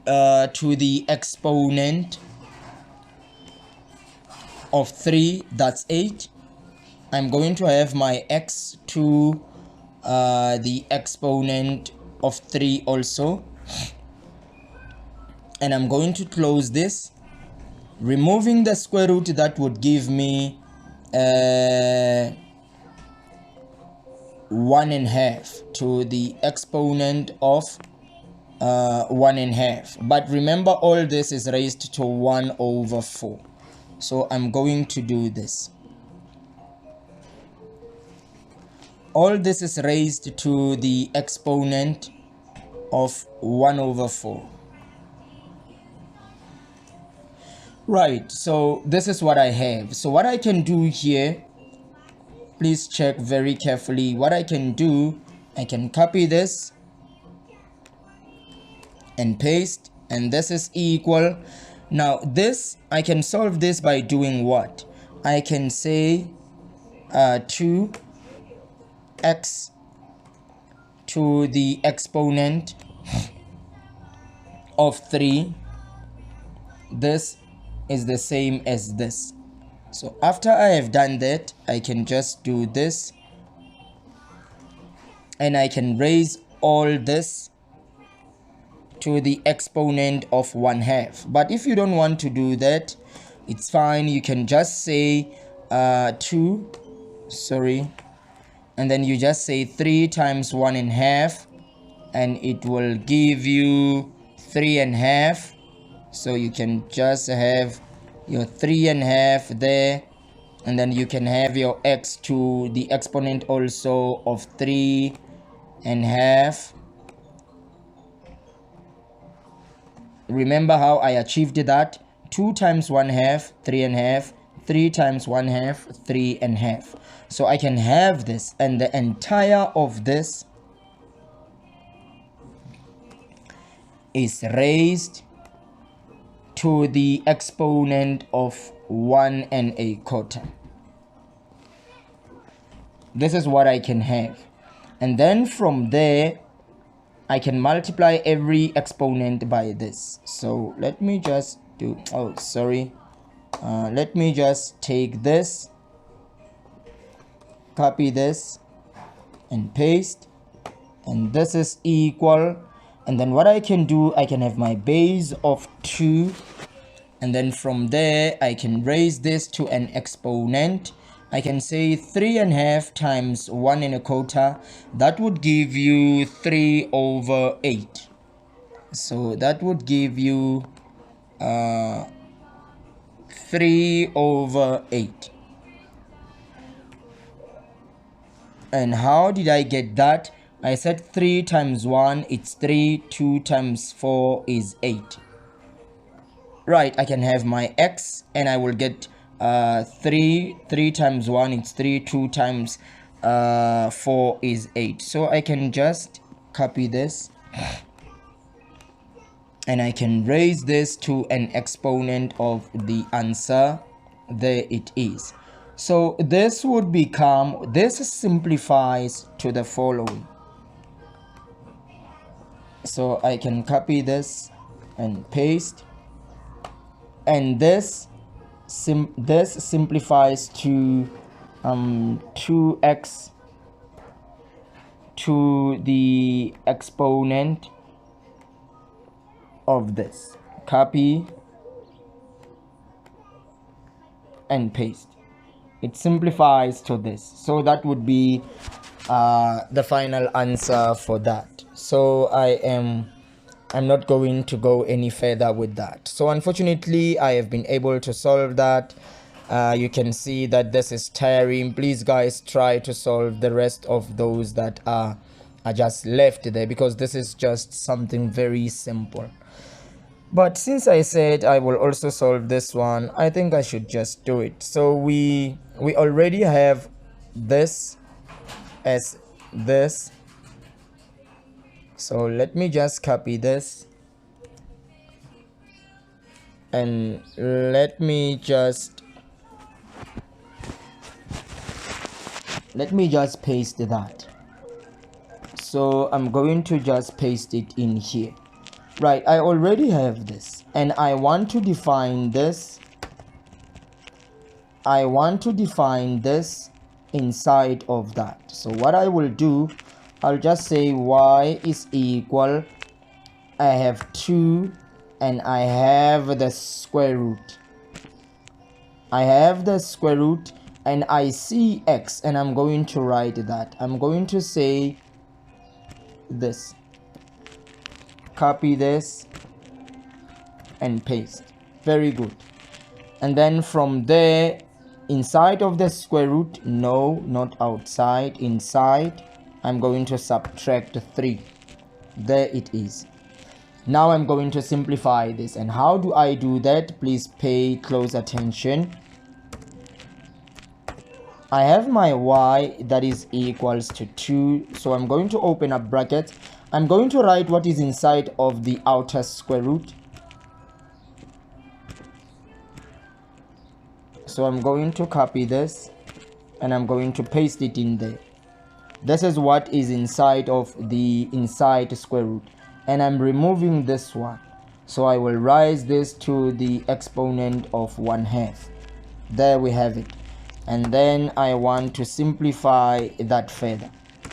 to the exponent of 3, that's 8. I'm going to have my x to the exponent of 3 also, and I'm going to close this, removing the square root. That would give me 1/2 to the exponent of 1/2. But remember, all this is raised to 1/4. So I'm going to do this. All this is raised to the exponent of 1/4. Right, so this is what I have. So what I can do here, please check very carefully. What I can do, I can copy this and paste, and this is equal. Now this, I can solve this by doing what? I can say 2x to the exponent of 3. This is the same as this. So after I have done that, I can just do this, and I can raise all this to the exponent of 1/2. But if you don't want to do that, it's fine. You can just say 2, sorry, and then you just say 3 times 1/2, and it will give you 3/2. So you can just have your 3/2 there, and then you can have your x to the exponent also of 3/2. Remember how I achieved that? 2 times 1/2, 3/2, 3 times 1/2, 3/2. So I can have this, and the entire of this is raised to the exponent of 1/4. This is what I can have. And then from there, I can multiply every exponent by this. So let me just do, let me just take this, copy this and paste, and this is equal. And then what I can do, I can have my base of 2, and then from there I can raise this to an exponent. I can say 3/2 times 1/4. That would give you 3/8. So that would give you 3/8. And how did I get that? I said 3 times 1, it's 3. 2 times 4 is 8. Right, I can have my x, and I will get 3 times 1, it's 3. 2 times 4 is 8. So I can just copy this, and I can raise this to an exponent of the answer. There it is. So this would become, this simplifies to the following. So I can copy this and paste, and this simplifies to 2x to the exponent of this. Copy and paste. It simplifies to this. So that would be the final answer for that. So I am I'm not going to go any further with that. So unfortunately, I have been able to solve that. You can see that this is tiring. Please guys, try to solve the rest of those that are just left there, because this is just something very simple. But since I said I will also solve this one, I think I should just do it. So we already have this as this. So let me just copy this and let me just paste that. So I'm going to just paste it in here. Right, I already have this and I want to define this. I want to define this inside of that. So what I will do, I'll just say y is equal, I have 2 and I have the square root. I have the square root and I see x, and I'm going to write that. I'm going to say this, copy this and paste. Very good. And then from there, inside of the square root, no, not outside, inside, I'm going to subtract 3. There it is. Now I'm going to simplify this. And how do I do that? Please pay close attention. I have my y that is equals to 2. So I'm going to open a bracket. I'm going to write what is inside of the outer square root. So I'm going to copy this and I'm going to paste it in there. This is what is inside of the inside square root. And I'm removing this one. So I will raise this to the exponent of 1/2. There we have it. And then I want to simplify that further.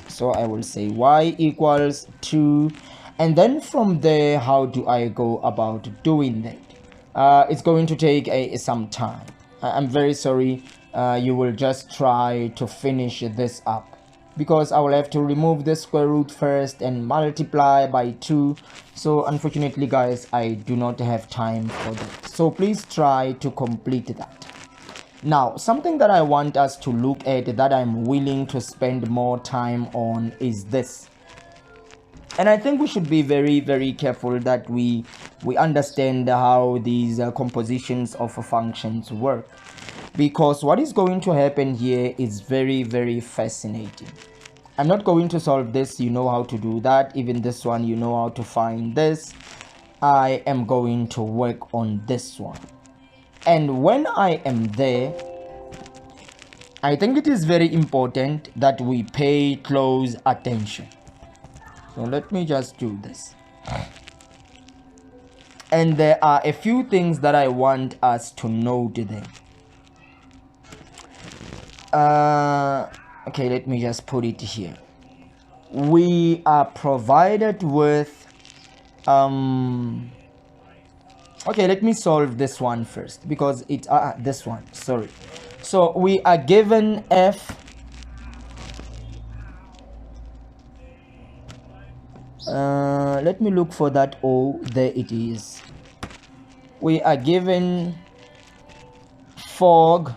So I will say y equals 2. And then from there, how do I go about doing that? It's going to take some time. I'm very sorry. You will just try to finish this up, because I will have to remove the square root first and multiply by 2. So unfortunately guys, I do not have time for that. So please try to complete that. Now, something that I want us to look at, that I'm willing to spend more time on, is this. And I think we should be very, very careful that we understand how these compositions of functions work. Because what is going to happen here is very, very fascinating. I'm not going to solve this. You know how to do that. Even this one, you know how to find this. I am going to work on this one. And when I am there, I think it is very important that we pay close attention. So let me just do this. And there are a few things that I want us to note there. Okay, let me just put it here. We are provided with okay, let me solve this one first, because it this one, sorry. So we are given f let me look for that O. There it is. We are given fog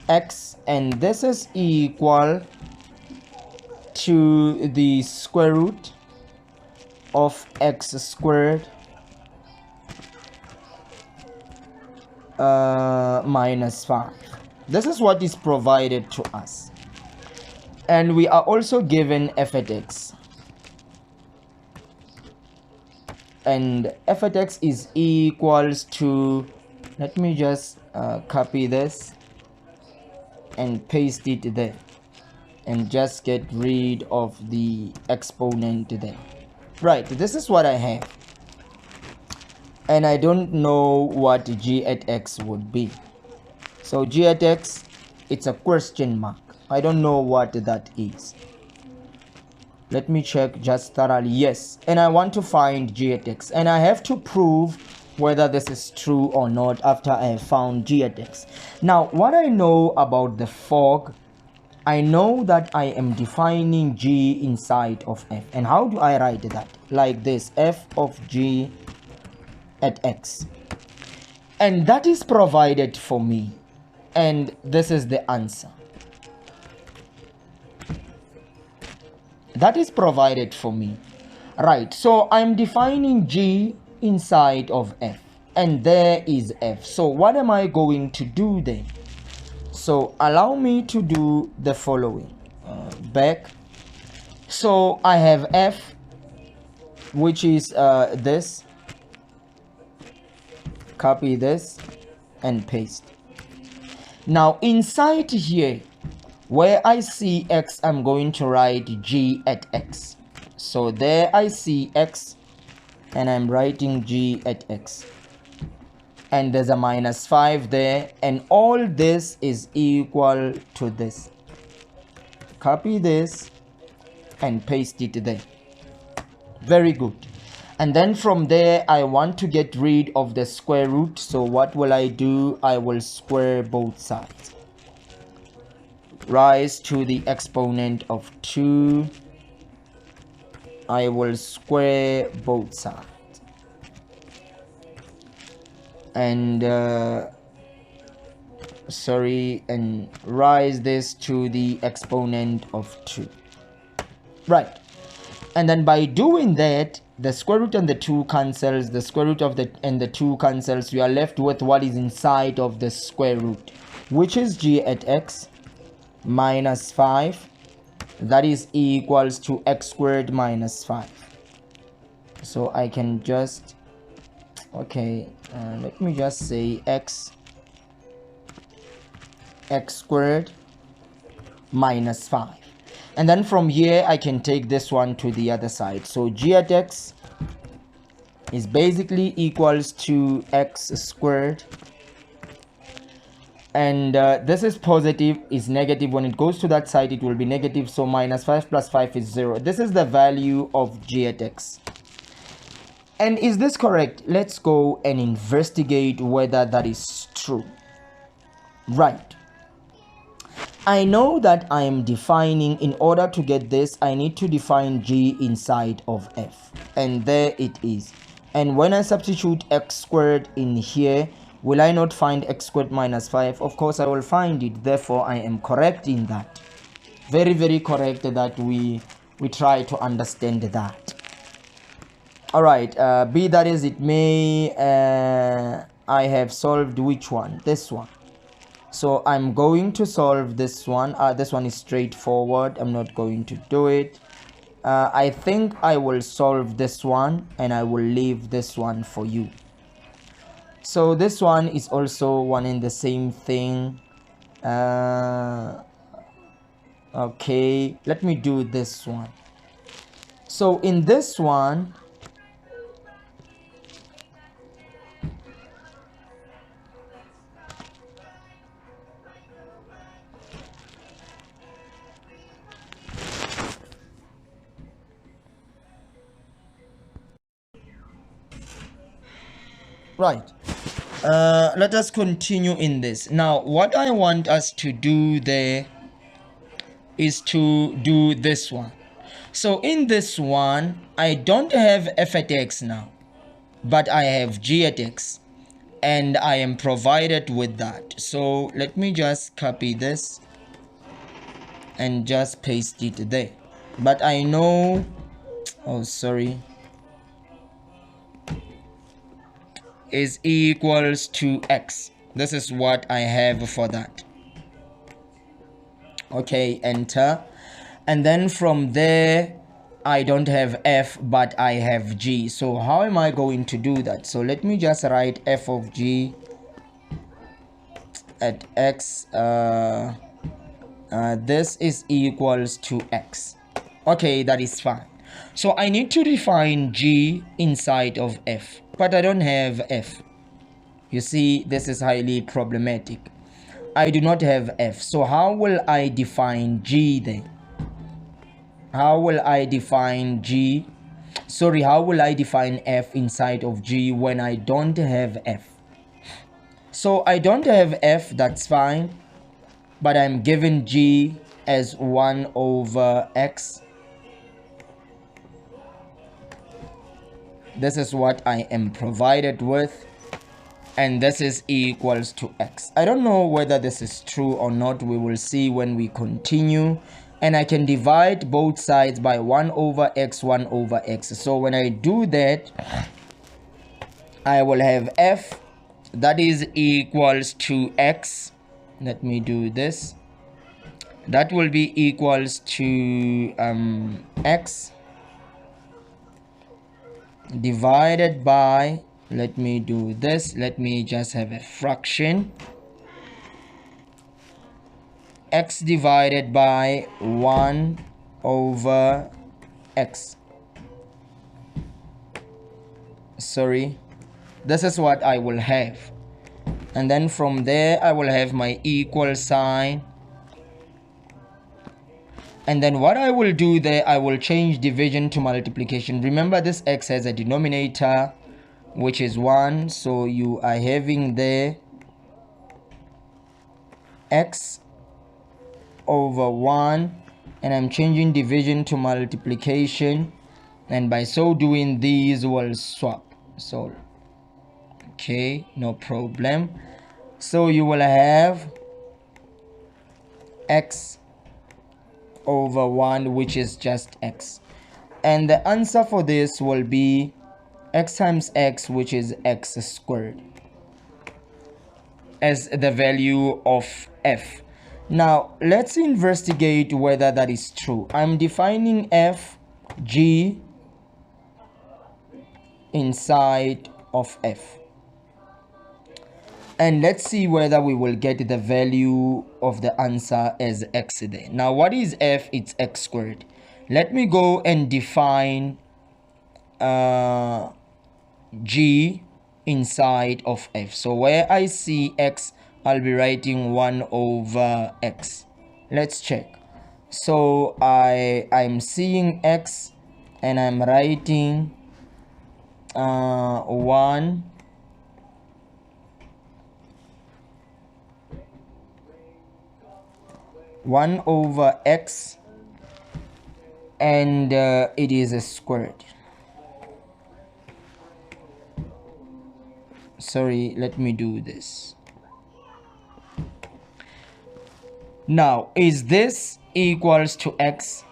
x, and this is equal to the square root of x squared minus 5. This is what is provided to us. And we are also given f at x. And f at x is equals to, let me just copy this and paste it there. And just get rid of the exponent there. Right, this is what I have. And I don't know what g at x would be. So g at x, it's a question mark. I don't know what that is. Let me check just thoroughly. Yes, and I want to find g at x. And I have to prove whether this is true or not after I have found g at x. Now, what I know about the fog I know that I am defining G inside of F. And how do I write that? Like this, F of G at X. And that is provided for me. And this is the answer. That is provided for me. Right, so I'm defining G inside of F. And there is F. So what am I going to do then? So allow me to do the following. Back. So I have F, which is this. Copy this and paste. Now inside here, where I see X, I'm going to write G at X. So there I see X and I'm writing G at X. And there's a -5 there, and all this is equal to this. Copy this and paste it there. Very good. And then from there I want to get rid of the square root. So what will I do? I will square both sides. Rise to the exponent of 2. I will square both sides. And and rise this to the exponent of 2. Right. And then by doing that, the square root and the 2 cancels, the square root of the 2 cancels. We are left with what is inside of the square root, which is G at X minus 5. That is equals to X squared minus 5. So I can just, okay, let me just say X squared minus 5. And then from here I can take this one to the other side. So G at X is basically equals to X squared, and this is positive, is negative. When it goes to that side it will be negative. So -5 plus 5 is 0. This is the value of G at X. And is this correct? Let's go and investigate whether that is true. Right. I know that I am defining, in order to get this, I need to define G inside of F. And there it is. And when I substitute X squared in here, will I not find X squared minus 5? Of course I will find it. Therefore I am correct in that. Very, very correct that we try to understand that. Alright, be that as it may, I have solved which one? This one. So I'm going to solve this one. This one is straightforward. I'm not going to do it. I think I will solve this one and I will leave this one for you. So this one is also one in the same thing. Okay, let me do this one. So in this one, right, let us continue in this. Now what I want us to do there is to do this one. So in this one I don't have F at X now, but I have G at X, and I am provided with that. So let me just copy this and just paste it there. But I know, oh sorry, is equals to X. This is what I have for that. Okay, enter. And then from there I don't have F, but I have G. So how am I going to do that? So let me just write F of G at X. This is equals to X. Okay, that is fine. So I need to define G inside of F, but I don't have F. You see, this is highly problematic. I do not have F. So how will I define G then? How will I define G? Sorry, how will I define F inside of G when I don't have F? So I don't have F, that's fine. But I'm given G as 1 over x. This is what I am provided with, and this is equals to x. I don't know whether this is true or not. We will see when we continue. And I can divide both sides by 1 over x, 1 over x. So when I do that, I will have f that is equals to x. Let me do this. That will be equals to x divided by, let me do this, let me just have a fraction, x divided by 1 over x. Sorry, this is what I will have. And then from there I will have my equal sign. And then what I will do there, I will change division to multiplication. Remember, this x has a denominator which is 1, so you are having there x over 1, and I'm changing division to multiplication, and by so doing these will swap. So okay, no problem. So you will have x over 1, which is just x, and the answer for this will be x times x, which is x squared, as the value of f. Now let's investigate whether that is true. I'm defining f g inside of f, and let's see whether we will get the value of the answer as x there. Now what is f? It's x squared. Let me go and define g inside of f. So where I see x, I'll be writing 1 over x. Let's check. So I'm seeing x and I'm writing 1 over x, and it is a squared. Sorry, let me do this. Now, is this equals to x?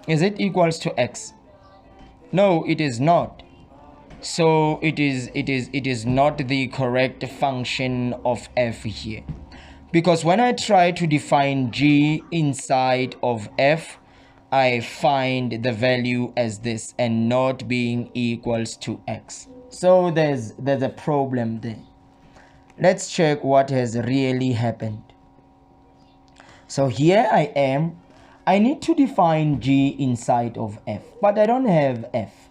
Is it equals to x? No, it is not. So it is not the correct function of f here, because when I try to define g inside of f, I find the value as this and not being equals to x. So there's a problem there. Let's check what has really happened. So here I am. I need to define g inside of f, but I don't have f.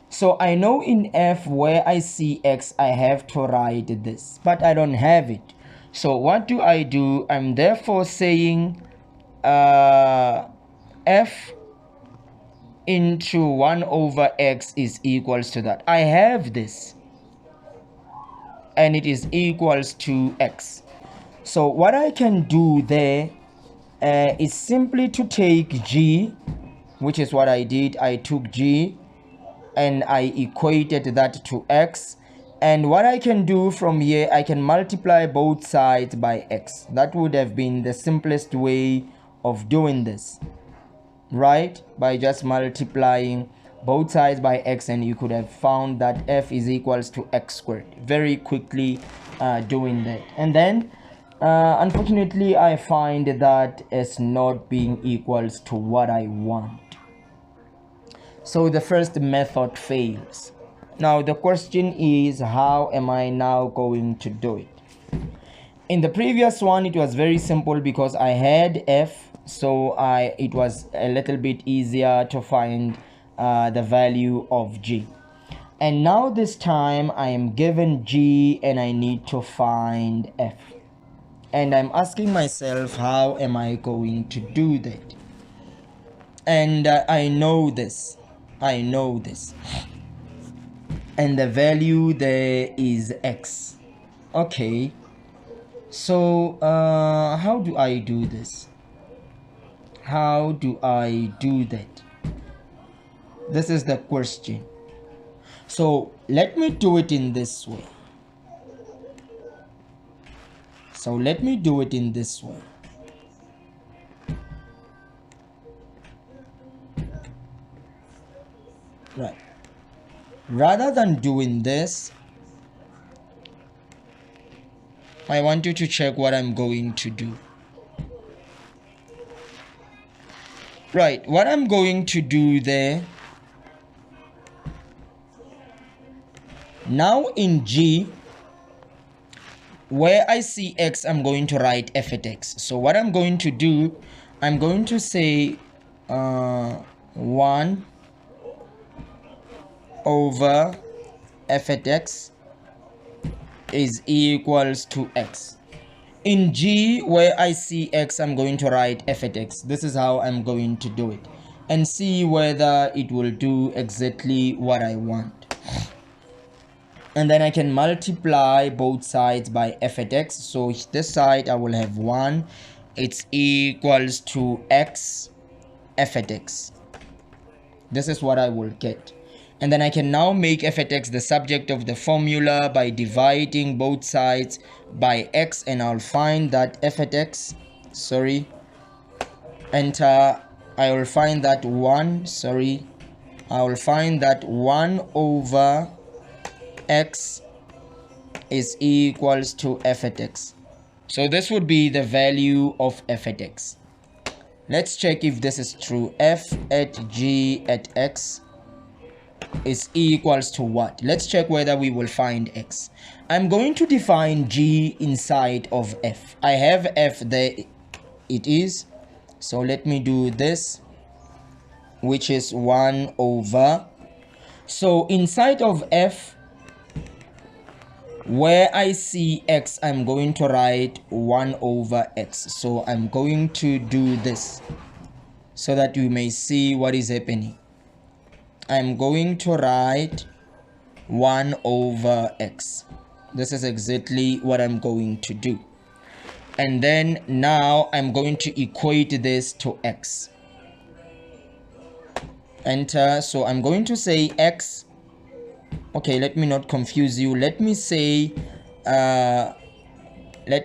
So I know in f where I see x, I have to write this, but I don't have it. So what do? I'm therefore saying f into 1 over x is equals to that. I have this, and it is equals to x. So what I can do there is simply to take g, which is what I did. I took g and I equated that to x. And what I can do from here, I can multiply both sides by x. That would have been the simplest way of doing this, right? By just multiplying both sides by x, and you could have found that f is equals to x squared very quickly doing that. And then unfortunately I find that as not being equals to what I want. So the first method fails. Now the question is, how am I now going to do it? In the previous one, it was very simple because I had f, so it was a little bit easier to find the value of g. And now this time I am given g and I need to find f. And I'm asking myself, how am I going to do that? And I know this. And the value there is x. Okay, So how do I do this? How do I do that? This is the question. So let me do it in this way. Right. Rather than doing this, I want you to check what I'm going to do. Right, what I'm going to do there, now in G, where I see X, I'm going to write f at X. So what I'm going to do, I'm going to say 1 over f at X is equals to X. In G, where I see X, I'm going to write f at X. This is how I'm going to do it, and see whether it will do exactly what I want. And then I can multiply both sides by f at X. So this side I will have 1, it's equals to X f at X. This is what I will get. And then I can now make f at X the subject of the formula by dividing both sides by X, and I'll find that f at X, enter, I will find that 1 over X is equals to f at X. So this would be the value of f at X. Let's check if this is true. F at G at X is equals to what? Let's check whether we will find X. I'm going to define G inside of F. I have F there, it is. So let me do this, which is 1 over. So inside of F, where I see X, I'm going to write 1 over X. So I'm going to do this so that you may see what is happening. I'm going to write 1 over X. This is exactly what I'm going to do. And then now I'm going to equate this to X. Enter. So I'm going to say X. Okay, let me not confuse you. Let me say, let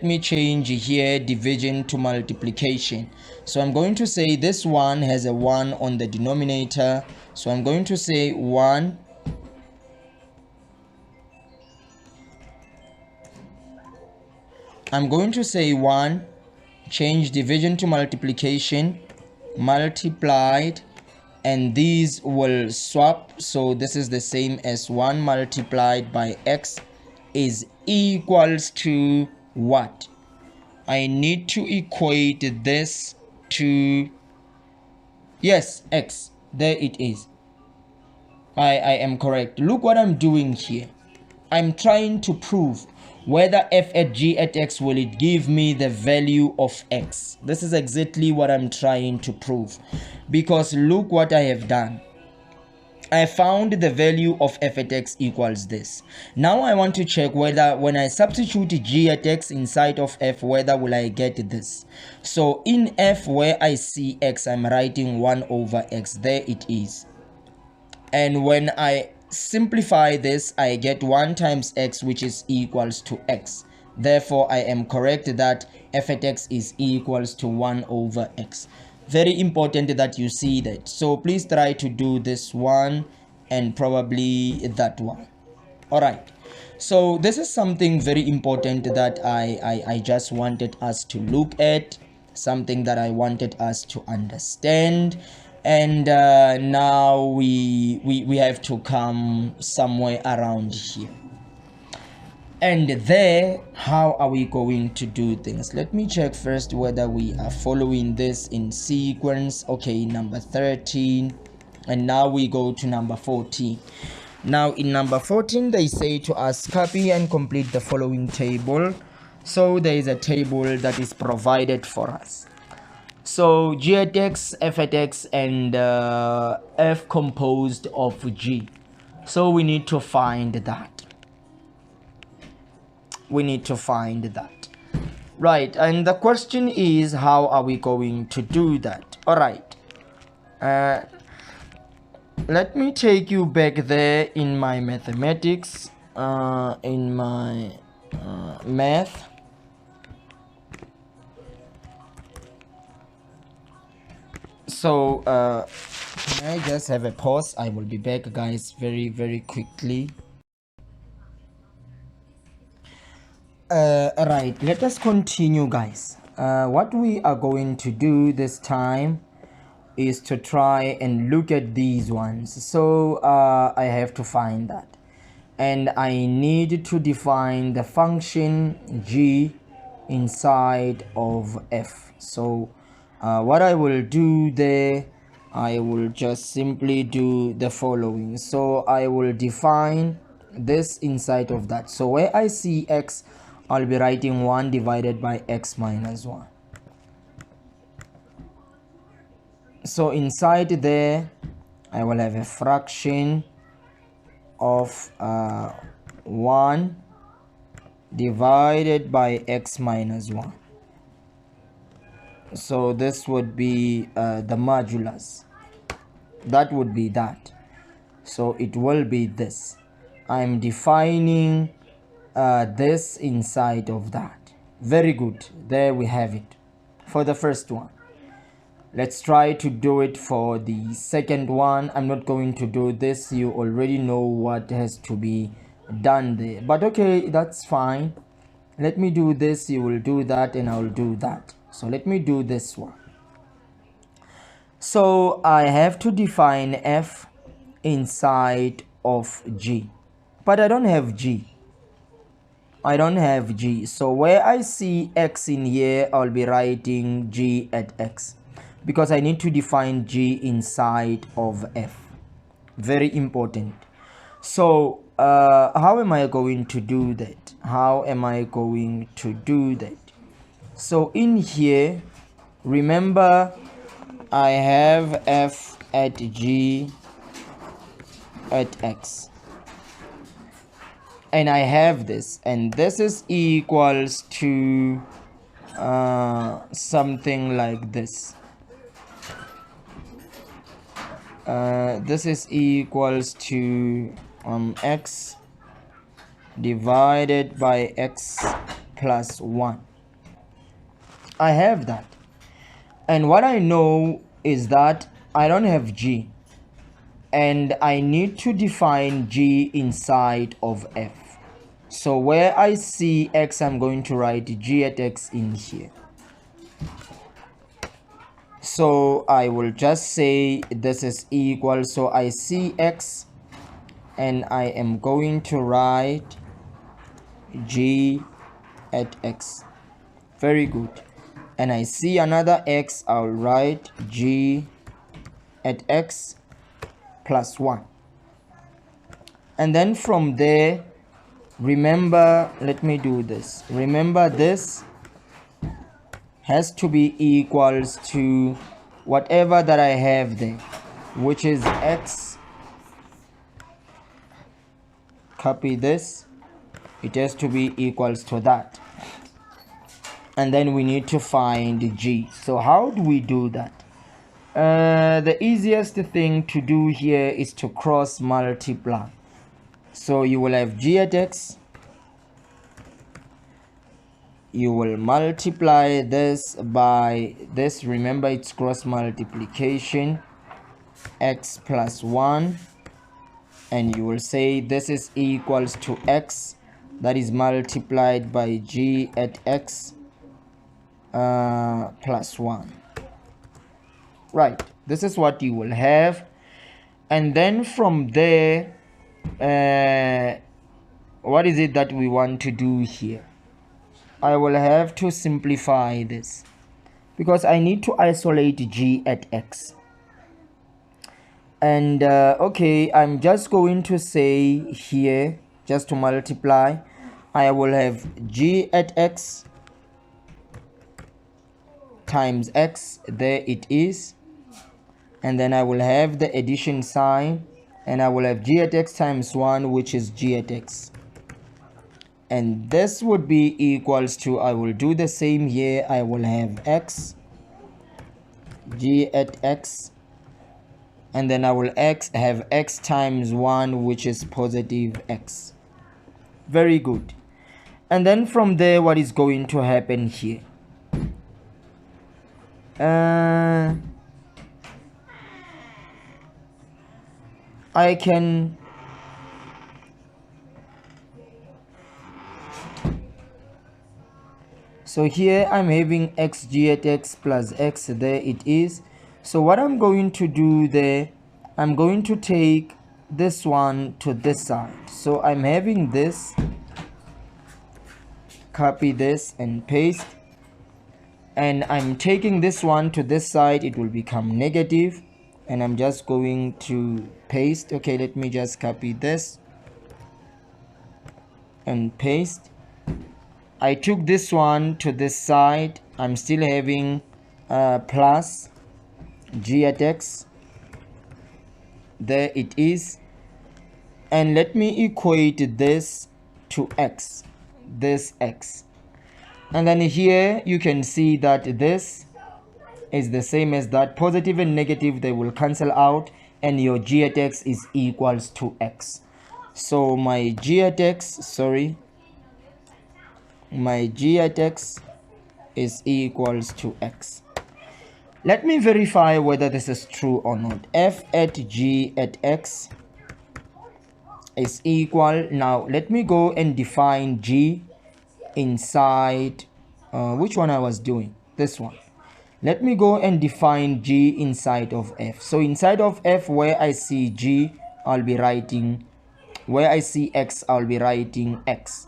me change here division to multiplication. So I'm going to say this one has a 1 on the denominator. So I'm going to say 1 change division to multiplication, multiplied, and these will swap. So this is the same as 1 multiplied by X is equals to what? I need to equate this to, yes, X. There it is. I am correct. Look what I'm doing here. I'm trying to prove whether f at G at X, will it give me the value of X. This is exactly what I'm trying to prove, because look what I have done. I found the value of f at X equals this. Now I want to check whether when I substitute G at X inside of F, whether will I get this. So in F, where I see X, I'm writing 1 over X. There it is. And when I simplify this, I get 1 times X, which is equals to X. Therefore, I am correct that f at X is equals to 1 over X. Very important that you see that. So please try to do this one and probably that one. All right. So this is something very important that I just wanted us to look at, something that I wanted us to understand. And now we have to come somewhere around here. And there, how are we going to do things? Let me check first whether we are following this in sequence. Okay, number 13, and now we go to number 14. Now in number 14, they say to us, copy and complete the following table. So there is a table that is provided for us. So G at X, F at X, and F composed of G. So we need to find that. Right, and the question is, how are we going to do that? All right, let me take you back there in my mathematics, in my math. So can I just have a pause? I will be back, guys, very quickly. Right, let us continue, guys. What we are going to do this time is to try and look at these ones. So I have to find that, and I need to define the function g inside of f. So what I will do there, I will just simply do the following. So I will define this inside of that. So where I see x, I'll be writing 1 divided by x minus 1. So inside there I will have a fraction of 1 divided by x minus 1. So this would be the modulus. That would be that. So it will be this. I'm defining this inside of that. Very good. There we have it for the first one. Let's try to do it for the second one. I'm not going to do this. You already know what has to be done there. But okay, that's fine. Let me do this. You will do that and I'll do that. So let me do this one. So I have to define f inside of g. But I don't have g. I don't have g. So where I see x in here, I'll be writing g at x, because I need to define g inside of f. Very important. So how am I going to do that? How am I going to do that? So in here, remember, I have f at g at x, and I have this, and this is equals to something like this. This is equals to x divided by x plus 1. I have that, and what I know is that I don't have g, and I need to define g inside of f. So where I see x, I'm going to write g at x in here. So I will just say this is equal. So I see x, and I am going to write g at x. Very good. And I see another x, I'll write g at x plus 1. And then from there, remember, let me do this. Remember, this has to be equals to whatever that I have there, which is x. Copy this. It has to be equals to that. And then we need to find g. So how do we do that? The easiest thing to do here is to cross multiply. So you will have g at x. You will multiply this by this. Remember, it's cross multiplication, x plus 1, and you will say this is equals to x, that is multiplied by g at x plus 1. Right, this is what you will have. And then from there, what is it that we want to do here? I will have to simplify this, because I need to isolate g at x. And okay, I'm just going to say here, just to multiply, I will have g at x times x, there it is, and then I will have the addition sign, and I will have g at x times 1, which is g at x. and this would be equals to, I will do the same here, I will have x g at x, and then I will have x times 1, which is positive x. Very good. And then from there, what is going to happen here? I can so here I'm having xg at x plus x, there it is. So what I'm going to do there, I'm going to take this one to this side. So I'm having this, copy this and paste, and I'm taking this one to this side, it will become negative, and I'm just going to paste. Okay, let me just copy this and paste. I took this one to this side, I'm still having plus g at x, there it is, and let me equate this to x, this x, and then here you can see that this is the same as that. Positive and negative, they will cancel out, and your g at x is equals to x. So my g at x is equals to x. Let me verify whether this is true or not. F at g at x is equal. Now let me go and define g inside which one I was doing, this one. Let me go and define g inside of f. So inside of f, where I see g, I'll be writing, where I see x, I'll be writing x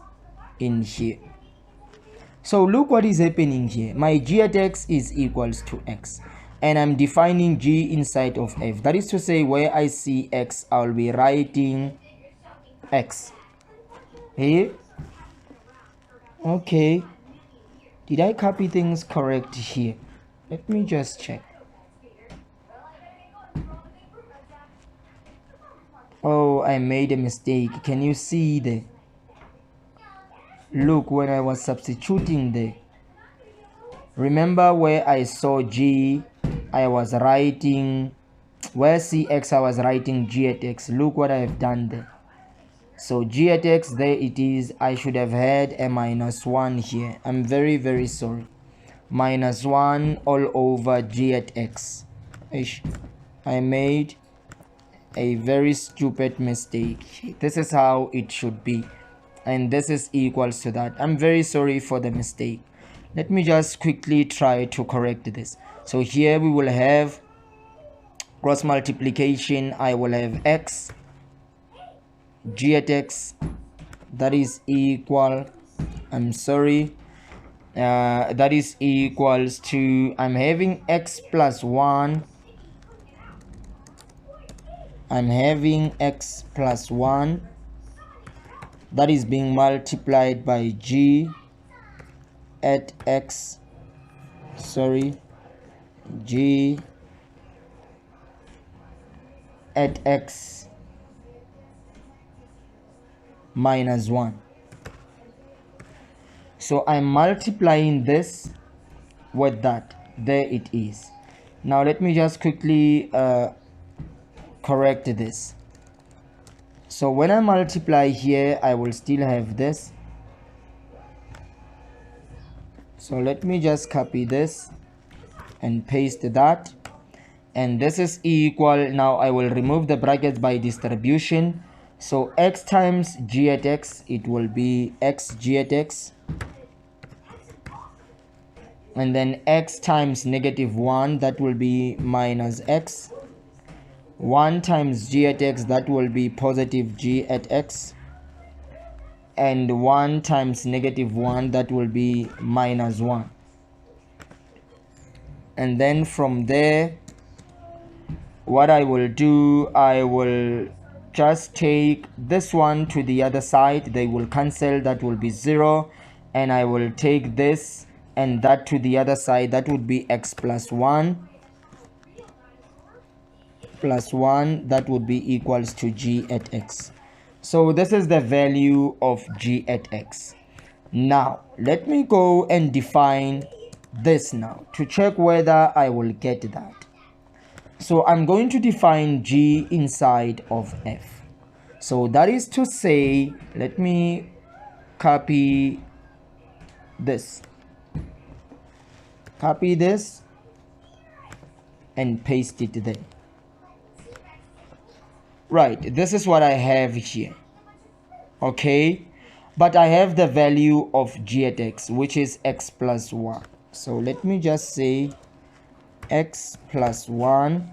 in here. So look what is happening here. My g at x is equals to x, and I'm defining g inside of f. That is to say, where I see x, I'll be writing x here. Okay, did I copy things correct here? Let me just check. Oh, I made a mistake. Can you see there? Look, when I was substituting there, remember where I saw g, I was writing, where I see x, I was writing g at x. Look what I have done there. So g at x, there it is. I should have had a -1 here. I'm very, very sorry. -1 all over g at x. I made a very stupid mistake. This is how it should be, and this is equals to that. I'm very sorry for the mistake. Let me just quickly try to correct this. So here we will have cross multiplication. I will have x g at x, that is equal, I'm sorry, that is equals to, I'm having x plus 1, I'm having x plus 1, that is being multiplied by g at x, g at x minus 1. So I'm multiplying this with that. There it is. Now let me just quickly correct this. So when I multiply here, I will still have this. So let me just copy this and paste that, and this is equal. Now I will remove the brackets by distribution. So x times g at x, it will be x g at x, and then x times -1, that will be minus x. 1 times g at x, that will be positive g at x, and 1 times -1, that will be -1. And then from there, what I will do, I will just take this one to the other side, they will cancel, that will be 0, and I will take this and that to the other side, that would be x plus 1 plus 1, that would be equals to g at x. So this is the value of g at x. Now let me go and define this now to check whether I will get that. So I'm going to define g inside of f. So that is to say, let me copy this and paste it there. Right, this is what I have here. Okay, but I have the value of g at x, which is x plus 1. So let me just say x plus 1,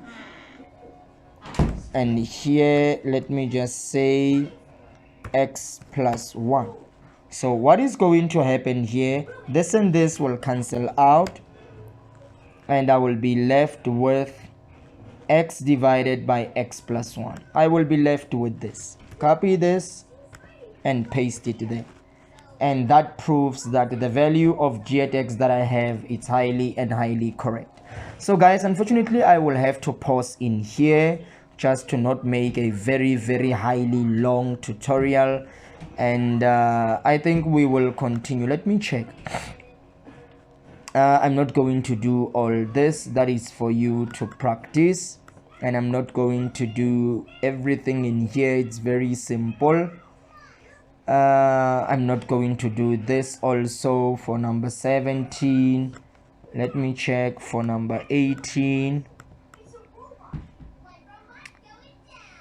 and here let me just say x plus 1. So what is going to happen here, this and this will cancel out, and I will be left with x divided by x plus 1. I will be left with this. Copy this and paste it there, and that proves that the value of g at x that I have is highly correct. So guys, unfortunately I will have to pause in here just to not make a very highly long tutorial, and I think we will continue. Let me check. I'm not going to do all this, that is for you to practice, and I'm not going to do everything in here. It's very simple. I'm not going to do this also for number 17. Let me check for number 18.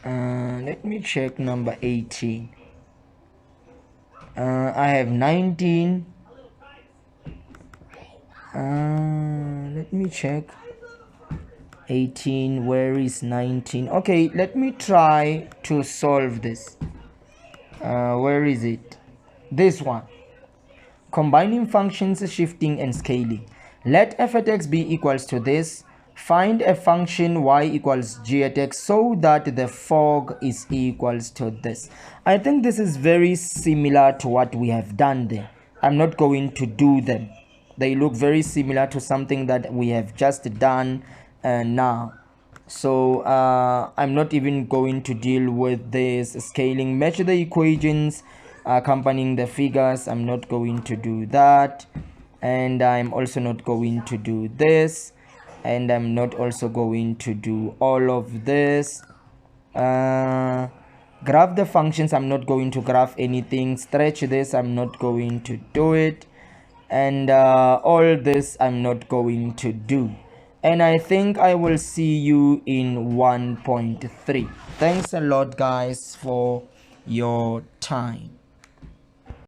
Let me check number 18. I have 19. Let me check 18. Where is 19? Okay, let me try to solve this. Where is it? This one. Combining functions, shifting and scaling. Let f at x be equals to this. Find a function y equals g at x so that the fog is equals to this. I think this is very similar to what we have done there. I'm not going to do them. They look very similar to something that we have just done now. So I'm not even going to deal with this scaling. Match the equations accompanying the figures. I'm not going to do that, and I'm also not going to do this, and I'm not also going to do all of this. Graph the functions. I'm not going to graph anything. Stretch this. I'm not going to do it, and all this I'm not going to do. And I think I will see you in 1.3. Thanks a lot guys for your time.